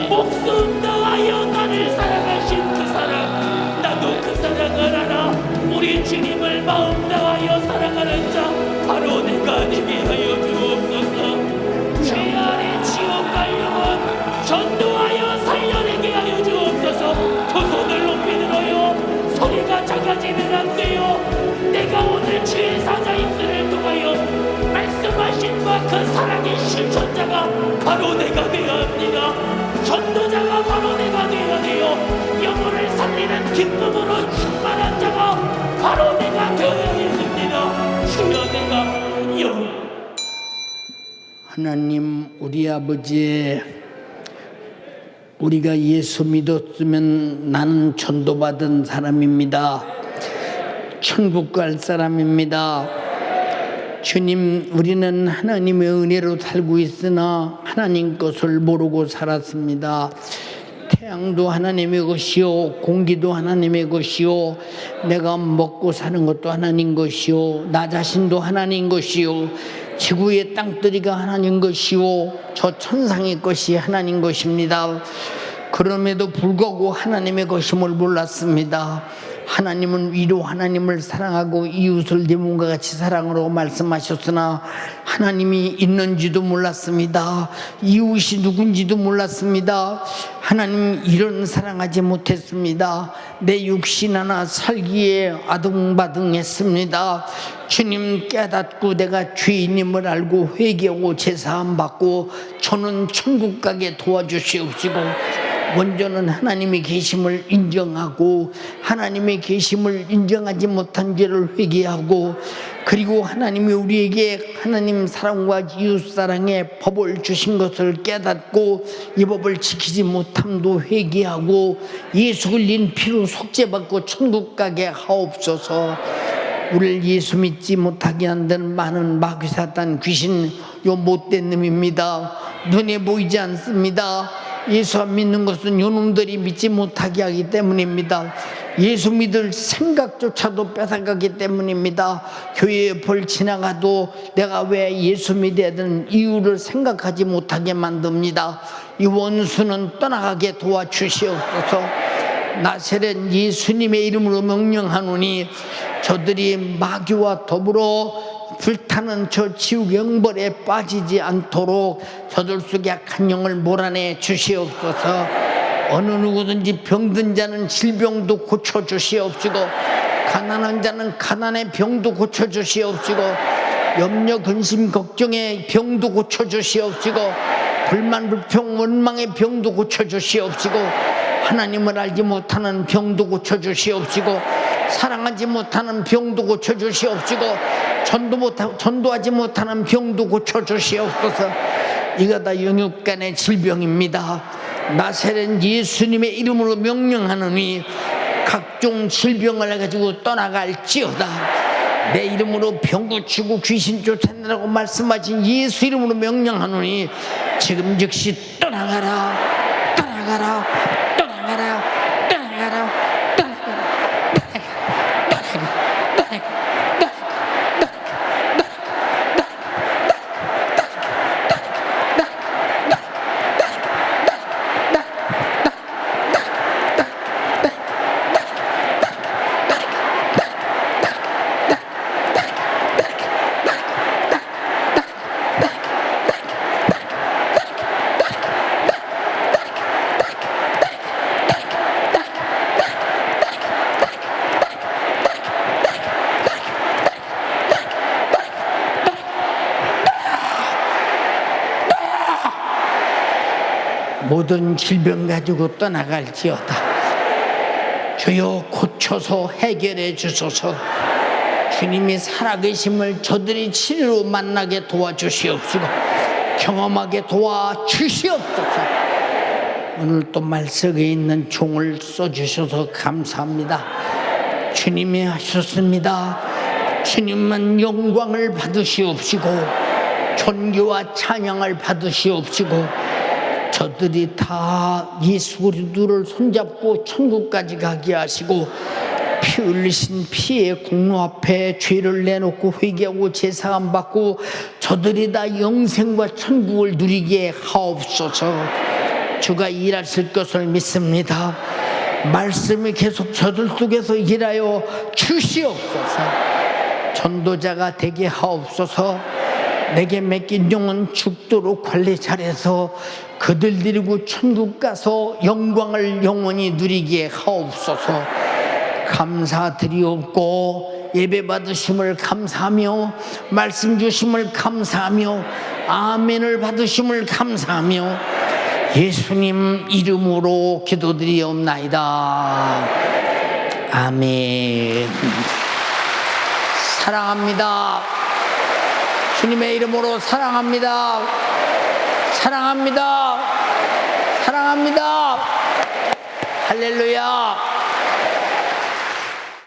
목숨 다하여 나를 사랑하신 그 사랑 나도 그 사랑을 알아 우리 주님을 마음 다하여 사랑하는 자 바로 내가 되게 하여 주옵소서. 죄 아래 지옥 갈 영혼 전도하여 살려내게 하여 주옵소서. 두 손을 높이 들어요. 소리가 작아지면 안 돼요. 내가 오늘 주의 사자 입술을 통하여 말씀하신 바 그 사랑의 실천자가 바로 내가 되어야 합니다. 전도자가 바로 내가 되어야 돼요. 영혼을 살리는 기쁨으로 충만한 자가 바로 내가 되어야 됩니다. 주여 내가 영혼 하나님 우리 아버지 우리가 예수 믿었으면 나는 전도받은 사람입니다. 천국 갈 사람입니다. 주님 우리는 하나님의 은혜로 살고 있으나 하나님 것을 모르고 살았습니다. 태양도 하나님의 것이요 공기도 하나님의 것이요 내가 먹고 사는 것도 하나님 것이요 나 자신도 하나님 것이요 지구의 땅들이가 하나님 것이요 저 천상의 것이 하나님 것입니다. 그럼에도 불구하고 하나님의 것임을 몰랐습니다. 하나님은 위로 하나님을 사랑하고 이웃을 내 몸과 같이 사랑하라고 말씀하셨으나 하나님이 있는지도 몰랐습니다. 이웃이 누군지도 몰랐습니다. 하나님 이런 사랑하지 못했습니다. 내 육신 하나 살기에 아등바등했습니다. 주님 깨닫고 내가 죄인임을 알고 회개하고 제사함 받고 저는 천국 가게 도와주시옵시고, 먼저는 하나님의 계심을 인정하고 하나님의 계심을 인정하지 못한 죄를 회개하고, 그리고 하나님이 우리에게 하나님 사랑과 이웃 사랑의 법을 주신 것을 깨닫고 이 법을 지키지 못함도 회개하고 예수 흘린 피로 속죄받고 천국 가게 하옵소서. 우리를 예수 믿지 못하게 한다는 많은 마귀 사탄 귀신, 요 못된 놈입니다. 눈에 보이지 않습니다. 예수 안 믿는 것은 요놈들이 믿지 못하게 하기 때문입니다. 예수 믿을 생각조차도 뺏어가기 때문입니다. 교회에 벌 지나가도 내가 왜 예수 믿어야 되는 이유를 생각하지 못하게 만듭니다. 이 원수는 떠나가게 도와주시옵소서. 나세렛 예수님의 이름으로 명령하노니 저들이 마귀와 더불어 불타는 저 지옥 영벌에 빠지지 않도록 저들 속에 악한 영을 몰아내 주시옵소서. 어느 누구든지 병든 자는 질병도 고쳐주시옵시고, 가난한 자는 가난의 병도 고쳐주시옵시고, 염려 근심 걱정의 병도 고쳐주시옵시고, 불만 불평 원망의 병도 고쳐주시옵시고, 하나님을 알지 못하는 병도 고쳐주시옵시고, 사랑하지 못하는 병도 고쳐주시옵시고, 전도하지 못하는 병도 고쳐주시옵소서. 이거 다 영육간의 질병입니다. 나세렛 예수님의 이름으로 명령하노니 각종 질병을 가지고 떠나갈지어다. 내 이름으로 병 고치고 귀신 쫓아내라고 말씀하신 예수 이름으로 명령하노니 지금 즉시 떠나가라, 떠나가라, 떠나가라, 떠나가라, 모든 질병 가지고 떠나갈지어다. 주여 고쳐서 해결해 주소서. 주님이 살아계심을 저들이 진리로 만나게 도와주시옵시고 경험하게 도와주시옵소서. 오늘 또 말씀에 있는 종을 써주셔서 감사합니다. 주님이 하셨습니다. 주님만 영광을 받으시옵시고 존귀와 찬양을 받으시옵시고 저들이 다 예수 그리스도를 손잡고 천국까지 가게 하시고 피 흘리신 피의 공로 앞에 죄를 내놓고 회개하고 제사함 받고 저들이 다 영생과 천국을 누리게 하옵소서. 주가 일하실 것을 믿습니다. 말씀이 계속 저들 속에서 일하여 주시옵소서. 전도자가 되게 하옵소서. 내게 맡긴 영은 죽도록 관리 잘해서 그들 데리고 천국 가서 영광을 영원히 누리게 하옵소서. 감사드리옵고 예배 받으심을 감사하며 말씀 주심을 감사하며 아멘을 받으심을 감사하며 예수님 이름으로 기도드리옵나이다. 아멘. 사랑합니다. 주님의 이름으로 사랑합니다. 사랑합니다. 사랑합니다. 할렐루야.